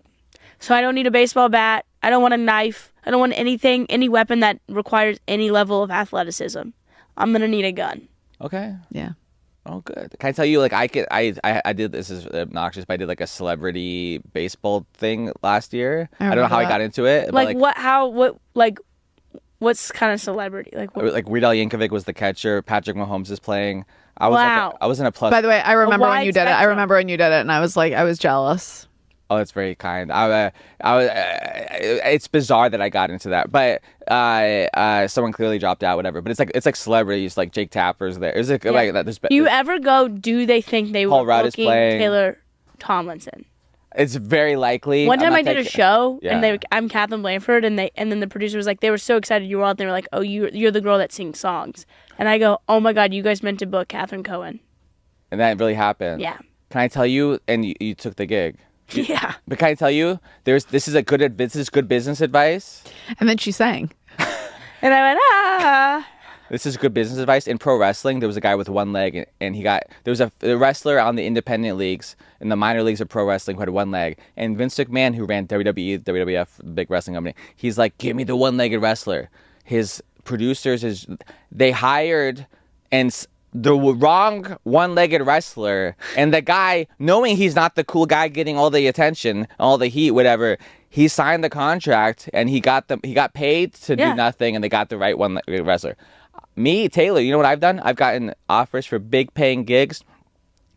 So I don't need a baseball bat. I don't want a knife. I don't want anything, any weapon that requires any level of athleticism. I'm going to need a gun. Okay. Yeah. Oh, good. Can I tell you, like, I did, this is obnoxious, but I did like a celebrity baseball thing last year. I don't know how I got into it. But What's kind of celebrity? Like what? like Weird Al Yankovic was the catcher. Patrick Mahomes is playing. I was Wow. I was in a plus. By the way, I remember when wide you did it. I spectrum. remember when you did it, and I was jealous. Oh, that's very kind. It's bizarre that I got into that, but someone clearly dropped out, whatever. But it's like celebrities, like Jake Tapper's there. Is it like that? Do you ever go? Do they think they Paul were Rudd is booking playing. Taylor Tomlinson? It's very likely. One time I'm I not did a taking- show, Yeah. and I'm Katherine Blanford, and then the producer was like, they were so excited you were out. They were like, oh, you're the girl that sings songs, and I go, oh my god, you guys meant to book Catherine Cohen. And that really happened. Yeah. Can I tell you? And you took the gig. Yeah. But can I tell you? This is good business advice. And then she sang. And I went, ah. This is good business advice. In pro wrestling, there was a guy with one leg, and there was a wrestler on the independent leagues, in the minor leagues of pro wrestling, who had one leg. And Vince McMahon, who ran WWE, WWF, the big wrestling company, he's like, give me the one-legged wrestler. His producers, they hired the wrong one-legged wrestler, and the guy, knowing he's not the cool guy getting all the attention, all the heat, whatever, he signed the contract, and he got paid to do nothing, and they got the right one-legged wrestler. Me, Taylor, you know what I've done? I've gotten offers for big paying gigs,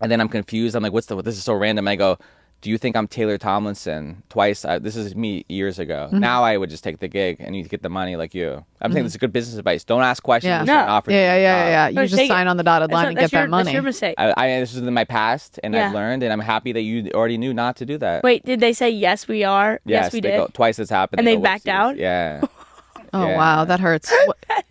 and then I'm confused. I'm like, this is so random. I go, do you think I'm Taylor Tomlinson? Twice. This is me years ago. Mm-hmm. Now I would just take the gig and you get the money like you. I'm saying this is good business advice. Don't ask questions. Yeah. When someone offers you a job. Yeah. You No, just take sign it. on the dotted line and get that money. That's your mistake. This is in my past, and I've learned, and I'm happy that you already knew not to do that. Wait, did they say yes? We are. Yes, we they did. go, twice it's happened. And they go, backed "Whoopsies." out? Yeah. Oh Yeah. wow, that hurts.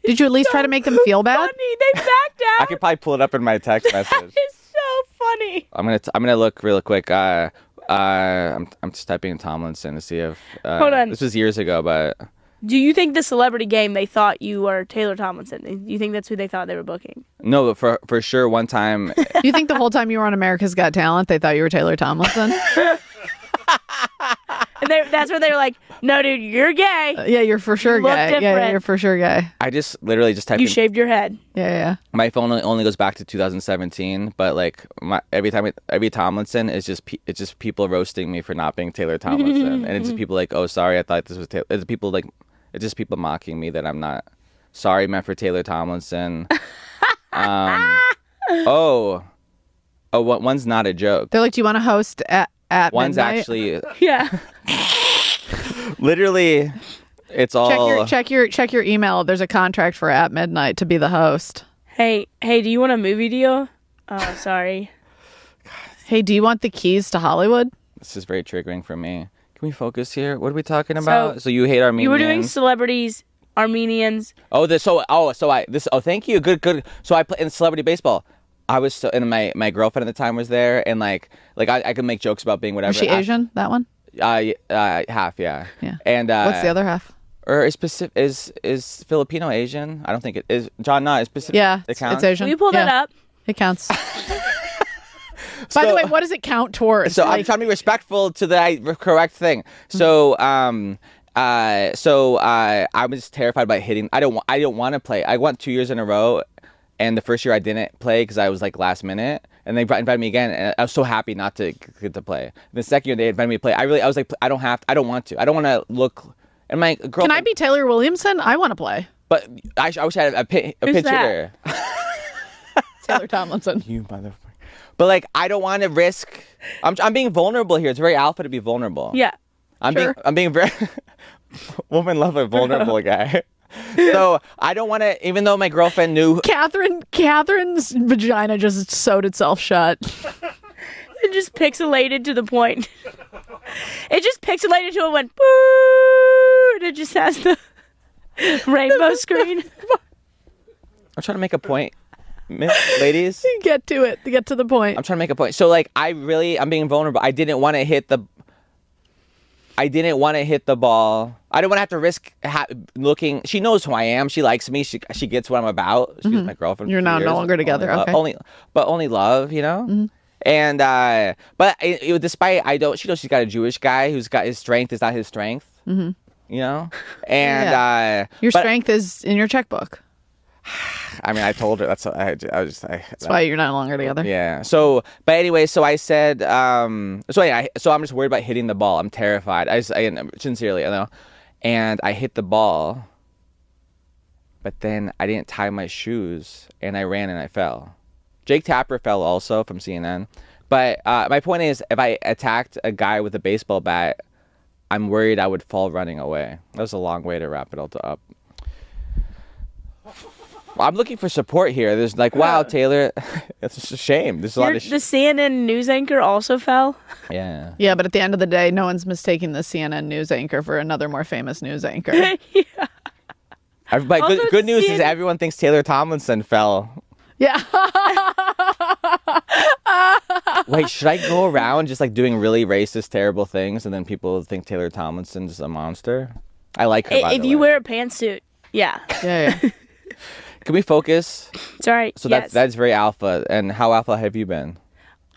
Did you at least try to make them feel bad? Funny, they backed out. I could probably pull it up in my text message. It's so funny. I'm gonna look real quick. I'm just typing in Tomlinson to see if. Hold on. This was years ago, but Do you think the celebrity game they thought you were Taylor Tomlinson? Do you think that's who they thought they were booking? no, but for sure, one time. Do you think the whole time you were on America's Got Talent, they thought you were Taylor Tomlinson? And that's where they were like, "No, dude, you're gay. Yeah, you're for sure look gay. Yeah, different. you're for sure gay. I just literally just typed You in. shaved your head." Yeah. My phone only goes back to 2017, but like every Tomlinson is just it's just people roasting me for not being Taylor Tomlinson, and it's just people like, oh, sorry, I thought this was Taylor. It's just people mocking me that I'm not. Sorry, meant for Taylor Tomlinson. One's not a joke. They're like, do you want to host at One's midnight? actually Yeah. literally. It's all check your email. There's a contract for at midnight to be the host. Hey, do you want a movie deal? Oh, sorry. Hey, do you want the keys to Hollywood? This is very triggering for me. Can we focus here? What are we talking about? So you hate Armenians? You were doing celebrities, Armenians. Thank you. Good. So I play in celebrity baseball. I was and my girlfriend at the time was there, and like I could make jokes about being whatever. Was she Asian? That one? Half, yeah. Yeah. And what's the other half? Or is Filipino Asian? I don't think it is. John, not is Pacific. Yeah, it counts. it's Asian. Will you pull that up? It counts. By the way, what does it count towards? So I'm trying to be respectful to the correct thing. So I was terrified about hitting. I don't want to play. I went 2 years in a row, and the first year I didn't play because I was like last minute, and they invited me again, and I was so happy not to get to play. The second year they invited me to play. I was like, I don't want to. I don't want to look. And my girlfriend. Can I be Taylor Williamson? I want to play. But I wish I had a pitch hitter. Taylor Tomlinson. You motherfucker. But like, I don't want to risk. I'm being vulnerable here. It's very alpha to be vulnerable. Yeah. I'm being very. Women love a vulnerable guy. So I don't want to. Even though my girlfriend knew. Catherine's vagina just sewed itself shut. It just pixelated to the point. It just pixelated to it went boo, and it just has the rainbow screen. I'm trying to make a point, ladies. Get to it. Get to the point. I'm trying to make a point. So like, I'm being vulnerable. I didn't want to hit the ball. I don't want to have to risk looking. She knows who I am. She likes me. She gets what I'm about. She was my girlfriend. You're now no longer together. Only love, you know. Mm-hmm. And but despite she knows she's got a Jewish guy who's got his strength is not his strength. Mm-hmm. You know, and your strength is in your checkbook. I mean, I told her that's why you're no longer together. Yeah. So, but anyway, so I said, so I'm just worried about hitting the ball. I'm terrified. I sincerely, I know, and I hit the ball, but then I didn't tie my shoes, and I ran and I fell. Jake Tapper fell also from CNN. But my point is, if I attacked a guy with a baseball bat, I'm worried I would fall running away. That was a long way to wrap it all up. I'm looking for support here. There's like, wow, Taylor, it's just a shame. There's a lot of The CNN news anchor also fell. Yeah. Yeah, but at the end of the day, no one's mistaking the CNN news anchor for another more famous news anchor. Yeah. But good news is everyone thinks Taylor Tomlinson fell. Yeah. Wait, should I go around just like doing really racist, terrible things, and then people think Taylor Tomlinson's a monster? I like her. If you wear a pantsuit, yeah. Yeah. Can we focus? It's all right. So that's very alpha. And how alpha have you been?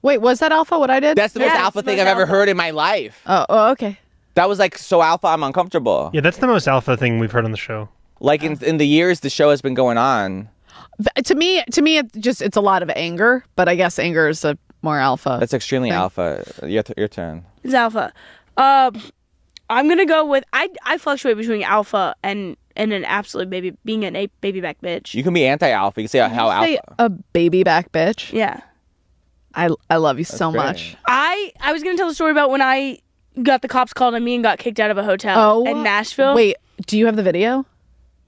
Wait, was that alpha? What I did? That's the most alpha thing I've ever heard in my life. Oh, okay. That was like so alpha, I'm uncomfortable. Yeah, that's the most alpha thing we've heard on the show. Like in the years the show has been going on. To me, it's a lot of anger, but I guess anger is a more alpha. That's extremely alpha. Your turn. It's alpha. I'm gonna go with I fluctuate between alpha and an absolute being a baby back bitch. You can be anti-alpha. You can say how alpha. Say a baby back bitch. Yeah. I love you so much. I was gonna tell a story about when I got the cops called on me and got kicked out of a hotel in Nashville. Wait, do you have the video?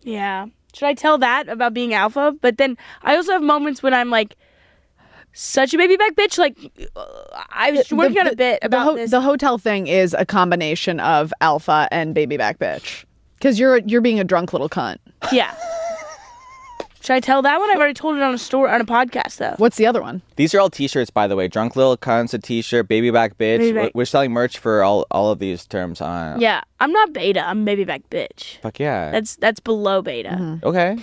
Yeah. Should I tell that about being alpha? But then I also have moments when I'm like such a baby back bitch. Like I was working on a bit about this. The hotel thing is a combination of alpha and baby back bitch. Because you're being a drunk little cunt. Yeah. Should I tell that one? I've already told it on a podcast though. What's the other one? These are all t-shirts, by the way. Drunk little cunt's a t-shirt. Baby back bitch. We're selling merch for all of these terms on. Yeah, I'm not beta. I'm baby back bitch. Fuck yeah. That's below beta. Mm-hmm. Okay.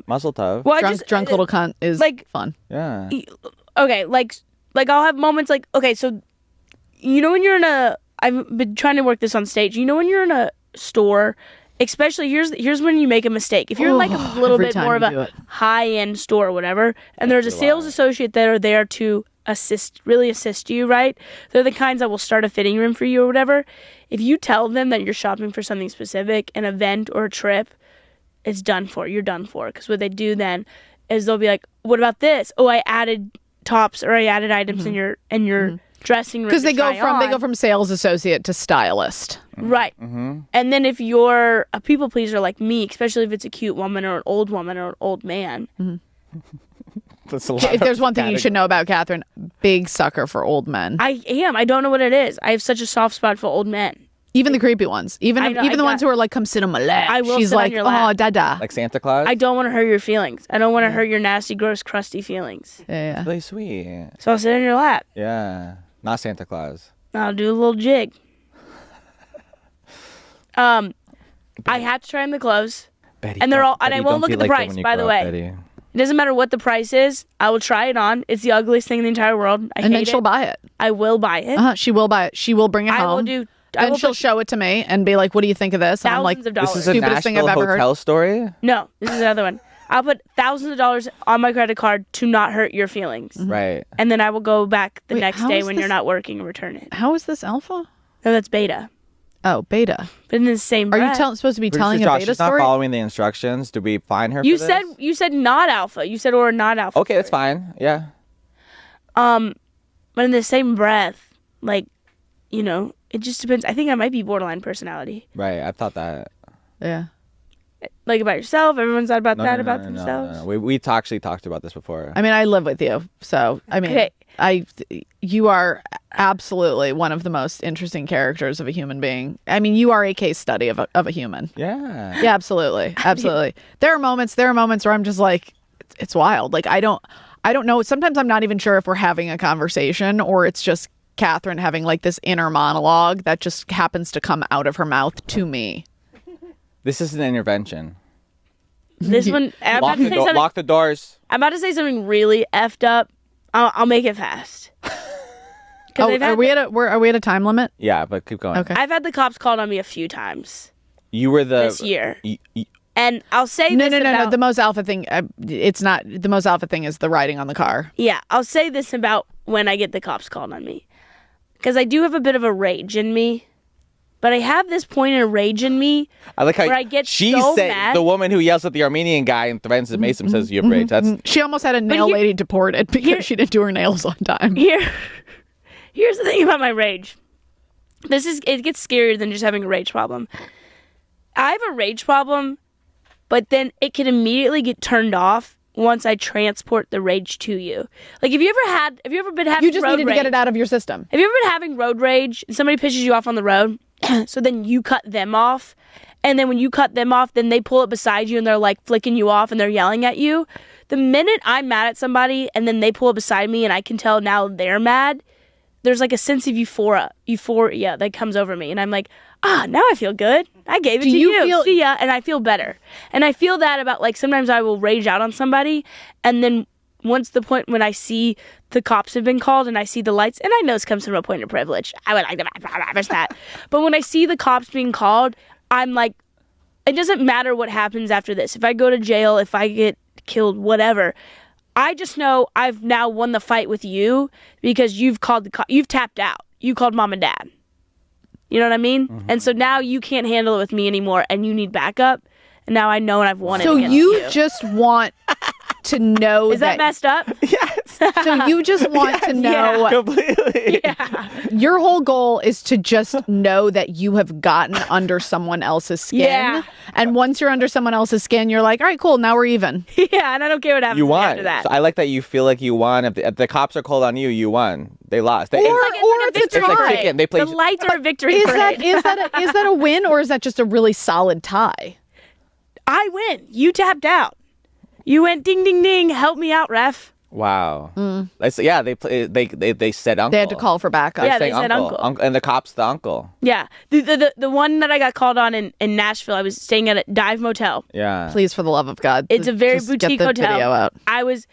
Mazel tov. Well, drunk little cunt is like fun. Yeah. Okay, like I'll have moments like, okay, so you know when you're in I've been trying to work this on stage. You know when you're in a store, especially here's when you make a mistake. If you're in like a little bit more of a high-end store or whatever, and there's a sales associate that are there to assist you, right? They're the kinds that will start a fitting room for you or whatever. If you tell them that you're shopping for something specific, an event or a trip, it's done for. You're done for. Because what they do then is they'll be like, what about this? Oh, I added tops or I added items in your dressing room. Because they go from sales associate to stylist. Right. And then if you're a people pleaser like me, especially if it's a cute woman or an old man. If there's one thing you should know about Katherine, big sucker for old men. I am. I don't know what it is. I have such a soft spot for old men. Even the creepy ones. Even the ones who are like, come sit on my lap. I will She's sit like, on your lap. oh, dada. Like Santa Claus? I don't want to hurt your feelings. I don't want to hurt your nasty, gross, crusty feelings. Yeah. Really sweet. So I'll sit on your lap. Yeah. Not Santa Claus. I'll do a little jig. I have to try on the clothes. Betty, And they're all, and Betty, I won't don't look be at the like that price, when you by the grow up, way. Betty. It doesn't matter what the price is. I will try it on. It's the ugliest thing in the entire world. And then she'll buy it. I will buy it. She will buy it. She will bring it home. And she'll show it to me and be like, what do you think of this? And I'm like, thousands of dollars. This is a stupidest thing I've Nashville ever heard. hotel story? No, this is another one. I'll put thousands of dollars on my credit card to not hurt your feelings. Right. And then I will go back the Wait, next how day is when this- you're not working and return it. How is this alpha? No, that's beta. Oh, beta. But in the same Are breath. you supposed to be telling Producer a Josh, beta she's not story? following the instructions. Do we fine her You for this? said not alpha. You said or not alpha. Okay, that's fine. Yeah. But in the same breath, like, you know, it just depends. I think I might be borderline personality. Right. I thought that. Yeah. Like about yourself. Everyone's thought about that about No. themselves. We actually talked about this before. I mean, I live with you. So, I mean, Okay. you are absolutely one of the most interesting characters of a human being. I mean, you are a case study of a human. Yeah. Yeah, absolutely. Absolutely. There are moments where I'm just like, it's wild. Like, I don't know. Sometimes I'm not even sure if we're having a conversation or it's just Katherine having like this inner monologue that just happens to come out of her mouth to me. This is an intervention. This one, I'm about, Lock the doors. I'm about to say something really effed up. I'll make it fast. Oh, are we at a time limit? Yeah, but keep going. Okay. I've had the cops called on me a few times You were the this year. And I'll say this No. about... The most alpha thing, it's not, the most alpha thing is the riding on the car. Yeah, I'll say this about when I get the cops called on me. Because I do have a bit of a rage in me. But I have this point of rage in me I like how where I get she so said mad. the woman who yells at the Armenian guy and threatens to mace him says you have rage. That's She almost had a nail lady deported because she didn't do her nails on time. Here's the thing about my rage. It gets scarier than just having a rage problem. I have a rage problem, but then it can immediately get turned off once I transport the rage to you. Like, have you ever been having You just road needed to rage? get it out of your system. Have you ever been having road rage and somebody pisses you off on the road? So then you cut them off. And then when you cut them off, then they pull up beside you and they're like flicking you off and they're yelling at you. The minute I'm mad at somebody and then they pull up beside me and I can tell now they're mad, there's like a sense of euphoria that comes over me. And I'm like, now I feel good. I gave it to you. See ya. And I feel better. And I feel that about, like, sometimes I will rage out on somebody. And then once the point when I see the cops have been called and I see the lights, and I know this comes from a point of privilege. I would like to ravish that. But when I see the cops being called, I'm like, it doesn't matter what happens after this. If I go to jail, if I get killed, whatever. I just know I've now won the fight with you because you've tapped out. You called mom and dad. You know what I mean? Mm-hmm. And so now you can't handle it with me anymore and you need backup. And now I know and I've won it against you. So you just want to know Is that messed up? yes. So you just want to know. Yeah. Completely. Yeah. Your whole goal is to just know that you have gotten under someone else's skin. Yeah. And once you're under someone else's skin, you're like, all right, cool, now we're even. Yeah, and I don't care what happens You won. after that. So I like that you feel like you won. If the cops are called on you, you won. They lost. Or it's it's a victory tie. like chicken. They play. The lights are a victory Is parade. that a win or is that just a really solid tie? I win. You tapped out. You went ding ding ding. Help me out, ref. Wow. Yeah, they said uncle. They had to call for backup. Yeah, Saying they said uncle. And the cop's the uncle. Yeah, the one that I got called on in Nashville. I was staying at a dive motel. Yeah. Please, for the love of God. It's a very just boutique get the hotel. Video out. I was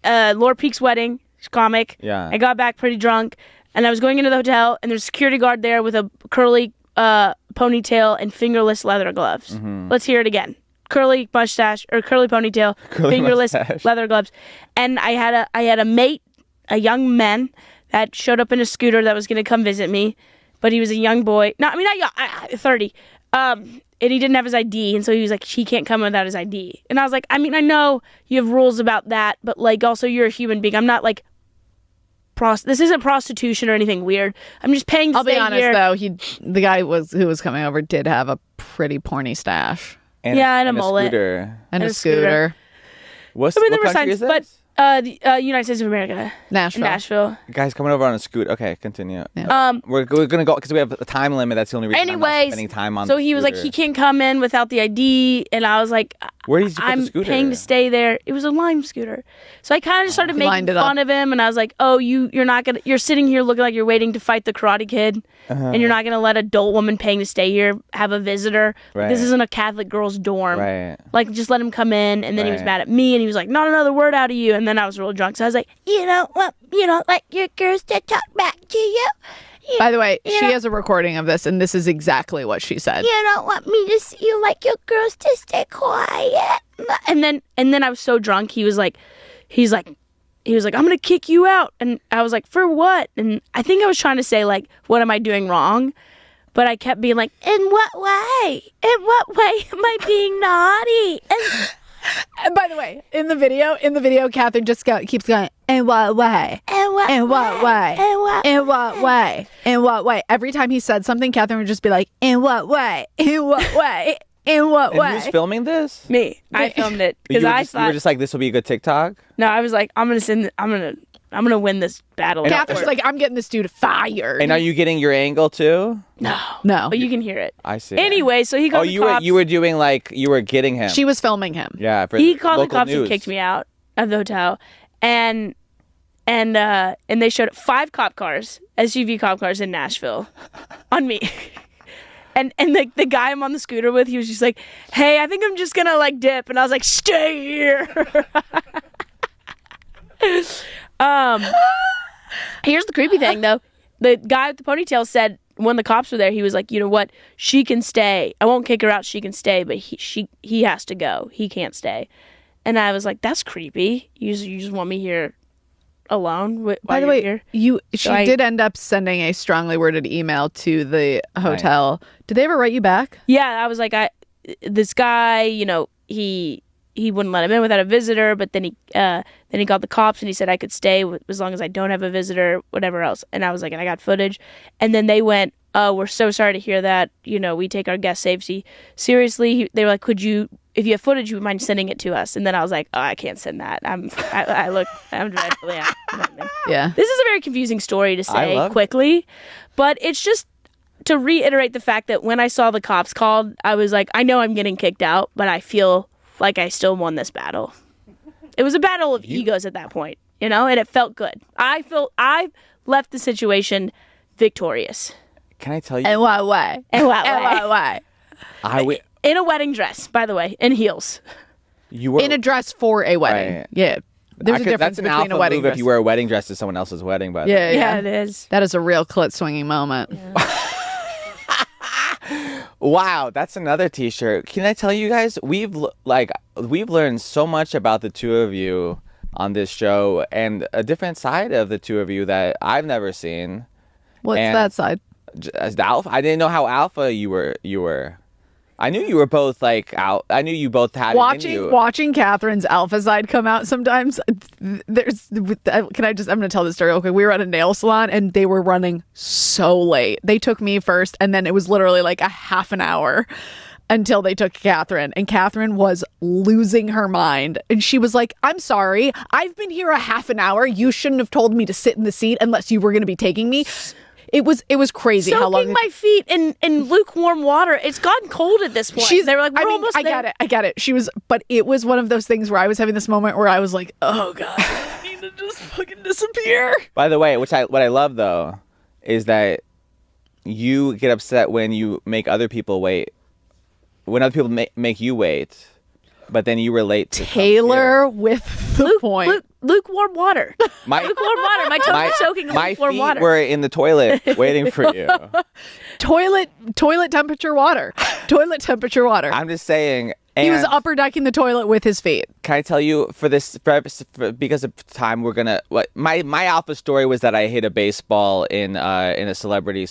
Laura Peak's wedding. She's comic. Yeah. I got back pretty drunk, and I was going into the hotel, and there's a security guard there with a curly ponytail and fingerless leather gloves. Mm-hmm. Let's hear it again. Curly mustache or curly ponytail, fingerless mustache. leather gloves, and I had a mate, a young man that showed up in a scooter that was going to come visit me, but he was a young boy. 30. And he didn't have his ID, and so he was like, he can't come without his ID. And I was like, I mean, I know you have rules about that, but like, also you're a human being. I'm not like, this isn't prostitution or anything weird. I'm just paying to stay here. I'll be honest though, the guy who was coming over did have a pretty porny stash. And a mullet. Scooter. And a scooter. What there were country signs, is this? but the United States of America. Nashville. Guys coming over on a scooter. Okay, continue. Yeah. We're gonna go because we have a time limit. That's the only reason I'm not spending time on. So he was like, he can't come in without the ID, and I was like, where did you put the scooter? I'm paying to stay there. It was a Lime scooter. So I kind of just started making fun of him, and I was like, oh, you're sitting here looking like you're waiting to fight the Karate Kid, and you're not gonna let an adult woman paying to stay here have a visitor. Right. This isn't a Catholic girl's dorm. Right. Like, just let him come in. And then he was mad at me, and he was like, not another word out of you. And then I was real drunk, so I was like, you don't want like your girls to talk back to you. By the way, she has a recording of this, and this is exactly what she said. You don't want me to see you like your girls to stay quiet. And then I was so drunk. He was like, I'm gonna kick you out. And I was like, for what? And I think I was trying to say like, what am I doing wrong? But I kept being like, in what way? In what way am I being naughty? And by the way, in the video, Catherine just keeps going, in what way? In what way? In what way? In what way? Every time he said something, Catherine would just be like, in what way? In what way? In what way? Who's filming this? Me. I filmed it because I thought you were just like, this will be a good TikTok. No, I was like, I'm gonna win this battle. Catherine's like, I'm getting this dude fired. And are you getting your angle too? No. But you can hear it. I see. Anyway, so he called the cops. You were doing like, you were getting him. She was filming him. Yeah. He called the cops news. and kicked me out of the hotel, and they showed 5 cop cars, SUV cop cars in Nashville, on me. And the guy I'm on the scooter with, he was just like, hey, I think I'm just gonna like dip. And I was like, stay here. Here's the creepy thing though. The guy with the ponytail said when the cops were there, he was like, you know what? She can stay. I won't kick her out. She can stay, but he has to go. He can't stay. And I was like, that's creepy. You just want me here alone. By the way, she did end up sending a strongly worded email to the hotel. Right. Did they ever write you back? Yeah, I was like, this guy, he wouldn't let him in without a visitor, but then he called the cops and he said I could stay as long as I don't have a visitor, whatever else. And I was like, and I got footage. And then they went, we're so sorry to hear that. We take our guest safety seriously. They were like, if you have footage, you mind sending it to us? And then I was like, oh, I can't send that. I'm dreadfully out. Yeah. This is a very confusing story to say quickly, but it's just to reiterate the fact that when I saw the cops called, I was like, I know I'm getting kicked out, but I feel like I still won this battle. It was a battle of egos at that point, and it felt good. I left the situation victorious. Can I tell you? In what way? In what way? In a wedding dress, by the way, in heels. You were in a dress for a wedding. Right. Yeah. There's a difference between a wedding dress. If you wear a wedding dress to someone else's wedding, but yeah, it is. That is a real clit swinging moment. Yeah. Wow, that's another T-shirt. Can I tell you guys, we've learned so much about the two of you on this show, and a different side of the two of you that I've never seen. What's that side? As the alpha, I didn't know how alpha you were. I knew you were both like out. I knew you both had it in you. Watching Catherine's alpha side come out sometimes. I'm going to tell this story real quick. We were at a nail salon and they were running so late. They took me first, and then it was literally like a half an hour until they took Katherine. And Katherine was losing her mind. And she was like, I'm sorry. I've been here a half an hour. You shouldn't have told me to sit in the seat unless you were going to be taking me. It was crazy how long. Soaking my feet in lukewarm water. It's gotten cold at this point. They were like, we're almost there. I get it. But it was one of those things where I was having this moment where I was like, oh God, I need to just fucking disappear. By the way, what I love though is that you get upset when you make other people wait, when other people make you wait, but then you relate to Taylor with the point. Lukewarm water. Lukewarm water. My toes are soaking in lukewarm water. My feet were in the toilet waiting for you. Toilet temperature water. Toilet temperature water. I'm just saying. He was upper decking the toilet with his feet. Can I tell you because of time we're gonna. My alpha story was that I hit a baseball in a celebrity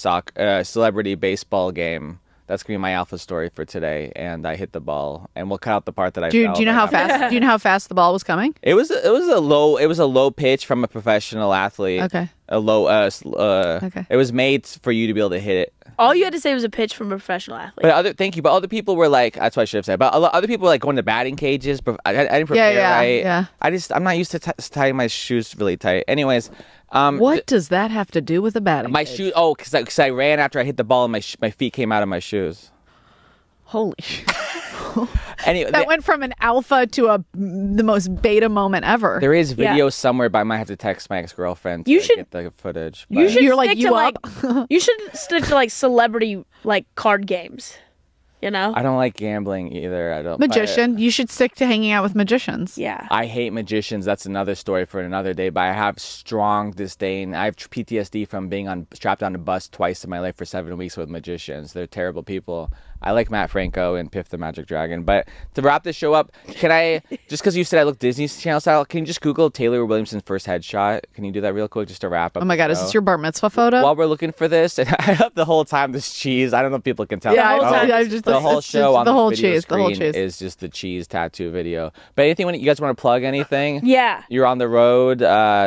baseball game That's gonna be my alpha story for today, and I hit the ball, and we'll cut out the part that I. Do fell you know right how after. fast? Do you know how fast the ball was coming? It was a low pitch from a professional athlete. Okay. A low Okay. It was made for you to be able to hit it. All you had to say was a pitch from a professional athlete. But other people were like, that's what I should have said. But other people were like going to batting cages. But I didn't prepare right. Yeah. I'm not used to tying my shoes really tight. Anyways, What does that have to do with a batting my cage? shoes. Oh, because I ran after I hit the ball and my feet came out of my shoes. Holy shit. Anyway, That went from an alpha to the most beta moment ever. there is video somewhere, but I might have to text my ex-girlfriend to get the footage. You but- should You're like, stick you to up? you should stick to like celebrity like card games. You know? I don't like gambling either. I don't. Magician. You should stick to hanging out with magicians. Yeah. I hate magicians. That's another story for another day. But I have strong disdain. I have PTSD from being strapped on a bus twice in my life for 7 weeks with magicians. They're terrible people. I like Matt Franco and Piff the Magic Dragon. But to wrap this show up, can I, just because you said I look Disney Channel style, can you just Google Taylor Williamson's first headshot? Can you do that real quick just to wrap up? Oh my God, is this your bar mitzvah photo? While we're looking for this, and I have the whole time this cheese. I don't know if people can tell. Yeah, The whole time. I just The whole show on the whole the video cheese, the whole screen cheese. is just the cheese tattoo video. But anything, when you guys want to plug anything? Yeah. You're on the road.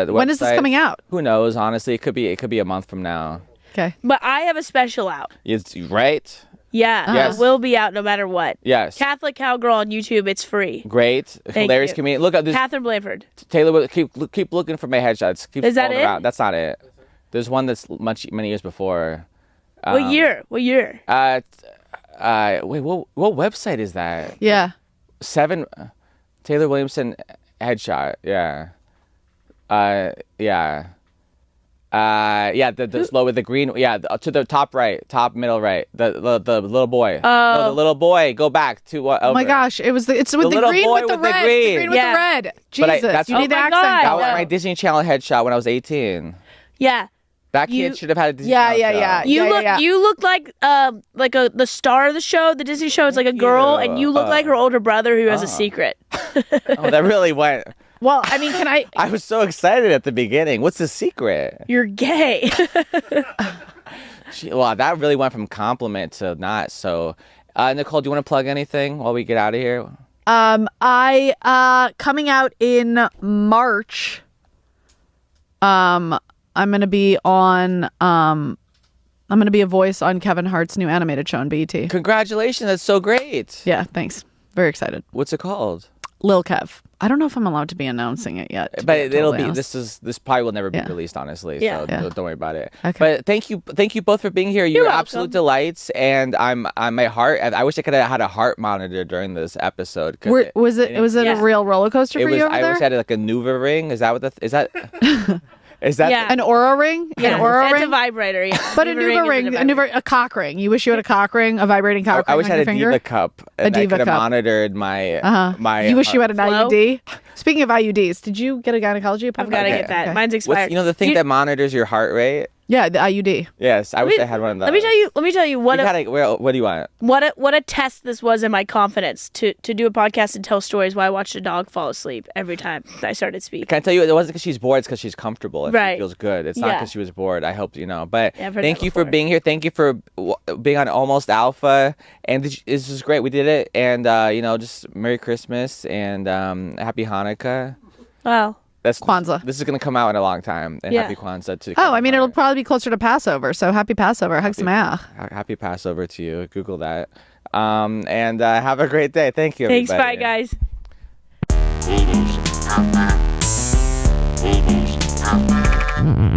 When is this website. coming out? Who knows? Honestly, it could be a month from now. Okay. But I have a special out. It's right. Yeah. Yes. It will be out no matter what. Yes. Catholic Cowgirl on YouTube. It's free. Great. Hilarious you. comedian. Look at this. Katherine Blanford. Taylor, keep looking for my headshots. Keep Is that scrolling it? around. That's not it. There's one that's many years before. What year? What year? Wait, what website is that? Yeah. Taylor Williamson headshot. Yeah. Yeah. The slow with the green. Yeah, to the top middle right. The little boy. No, the little boy. Go back to what? Oh my gosh, it's with the little green boy with the with the red. green. The green with Yeah. the red. But Jesus, that's- you need the Oh my accent. God. That was No. my Disney Channel headshot when I was 18. Yeah. That You- kid should have had a Disney Yeah, Channel yeah, show. yeah. You look like the star of the show, the Disney show. It's like a girl, and you look like her older brother who has a secret. Oh, that really went. Well, I mean, can I? I was so excited at the beginning. What's the secret? You're gay. Wow, that really went from compliment to not. So, Nicole, do you want to plug anything while we get out of here? I coming out in March. I'm gonna be on. I'm gonna be a voice on Kevin Hart's new animated show on BET. Congratulations, that's so great. Yeah, thanks. Very excited. What's it called? Lil Kev. I don't know if I'm allowed to be announcing it yet. But it'll be. This probably will never be Yeah. released, honestly. Yeah. So Yeah. don't worry about it. Okay. But thank you both for being here. You're welcome. absolute delights, and I'm my heart. I wish I could have had a heart monitor during this episode. 'Cause Was it Yeah. a real roller coaster for was. you over I there? wish I had like a Nuva ring. Is that what is that? Is that? Yeah. An Aura ring? Yeah, An Aura it's ring? a vibrator. Yeah. But a Nuva ring, a cock ring. You wish you had a cock ring, a vibrating cock ring I wish on I your had a finger? Diva cup, and I Diva could have cup. monitored my my. You wish you had an Flow? IUD? Speaking of IUDs, did you get a gynecology I've appointment? got to Okay. get that. Okay. Mine's What's expired. the thing that monitors your heart rate? Yeah, the IUD. Yes, I wish I had one of those. Let me tell you what What do you want? what a test this was in my confidence to do a podcast and tell stories while I watched a dog fall asleep every time I started speaking. Can I tell you, it wasn't because she's bored, it's because she's comfortable and Right. she feels good. It's not Yeah. because she was bored. I hope you know. But Yeah, I've heard thank that you for before. being here. Thank you for being on Almost Alpha. And this is great. We did it. And, just Merry Christmas and Happy Hanukkah. Wow. That's Kwanzaa. This is going to come out in a long time. And Yeah. Happy Kwanzaa to Oh, I mean, it'll probably be closer to Passover, so happy Passover. Hag Sameach. Happy Passover to you. Google that. And have a great day. Thank you, Thanks. everybody. Bye, guys. Almost Alpha. Almost Alpha.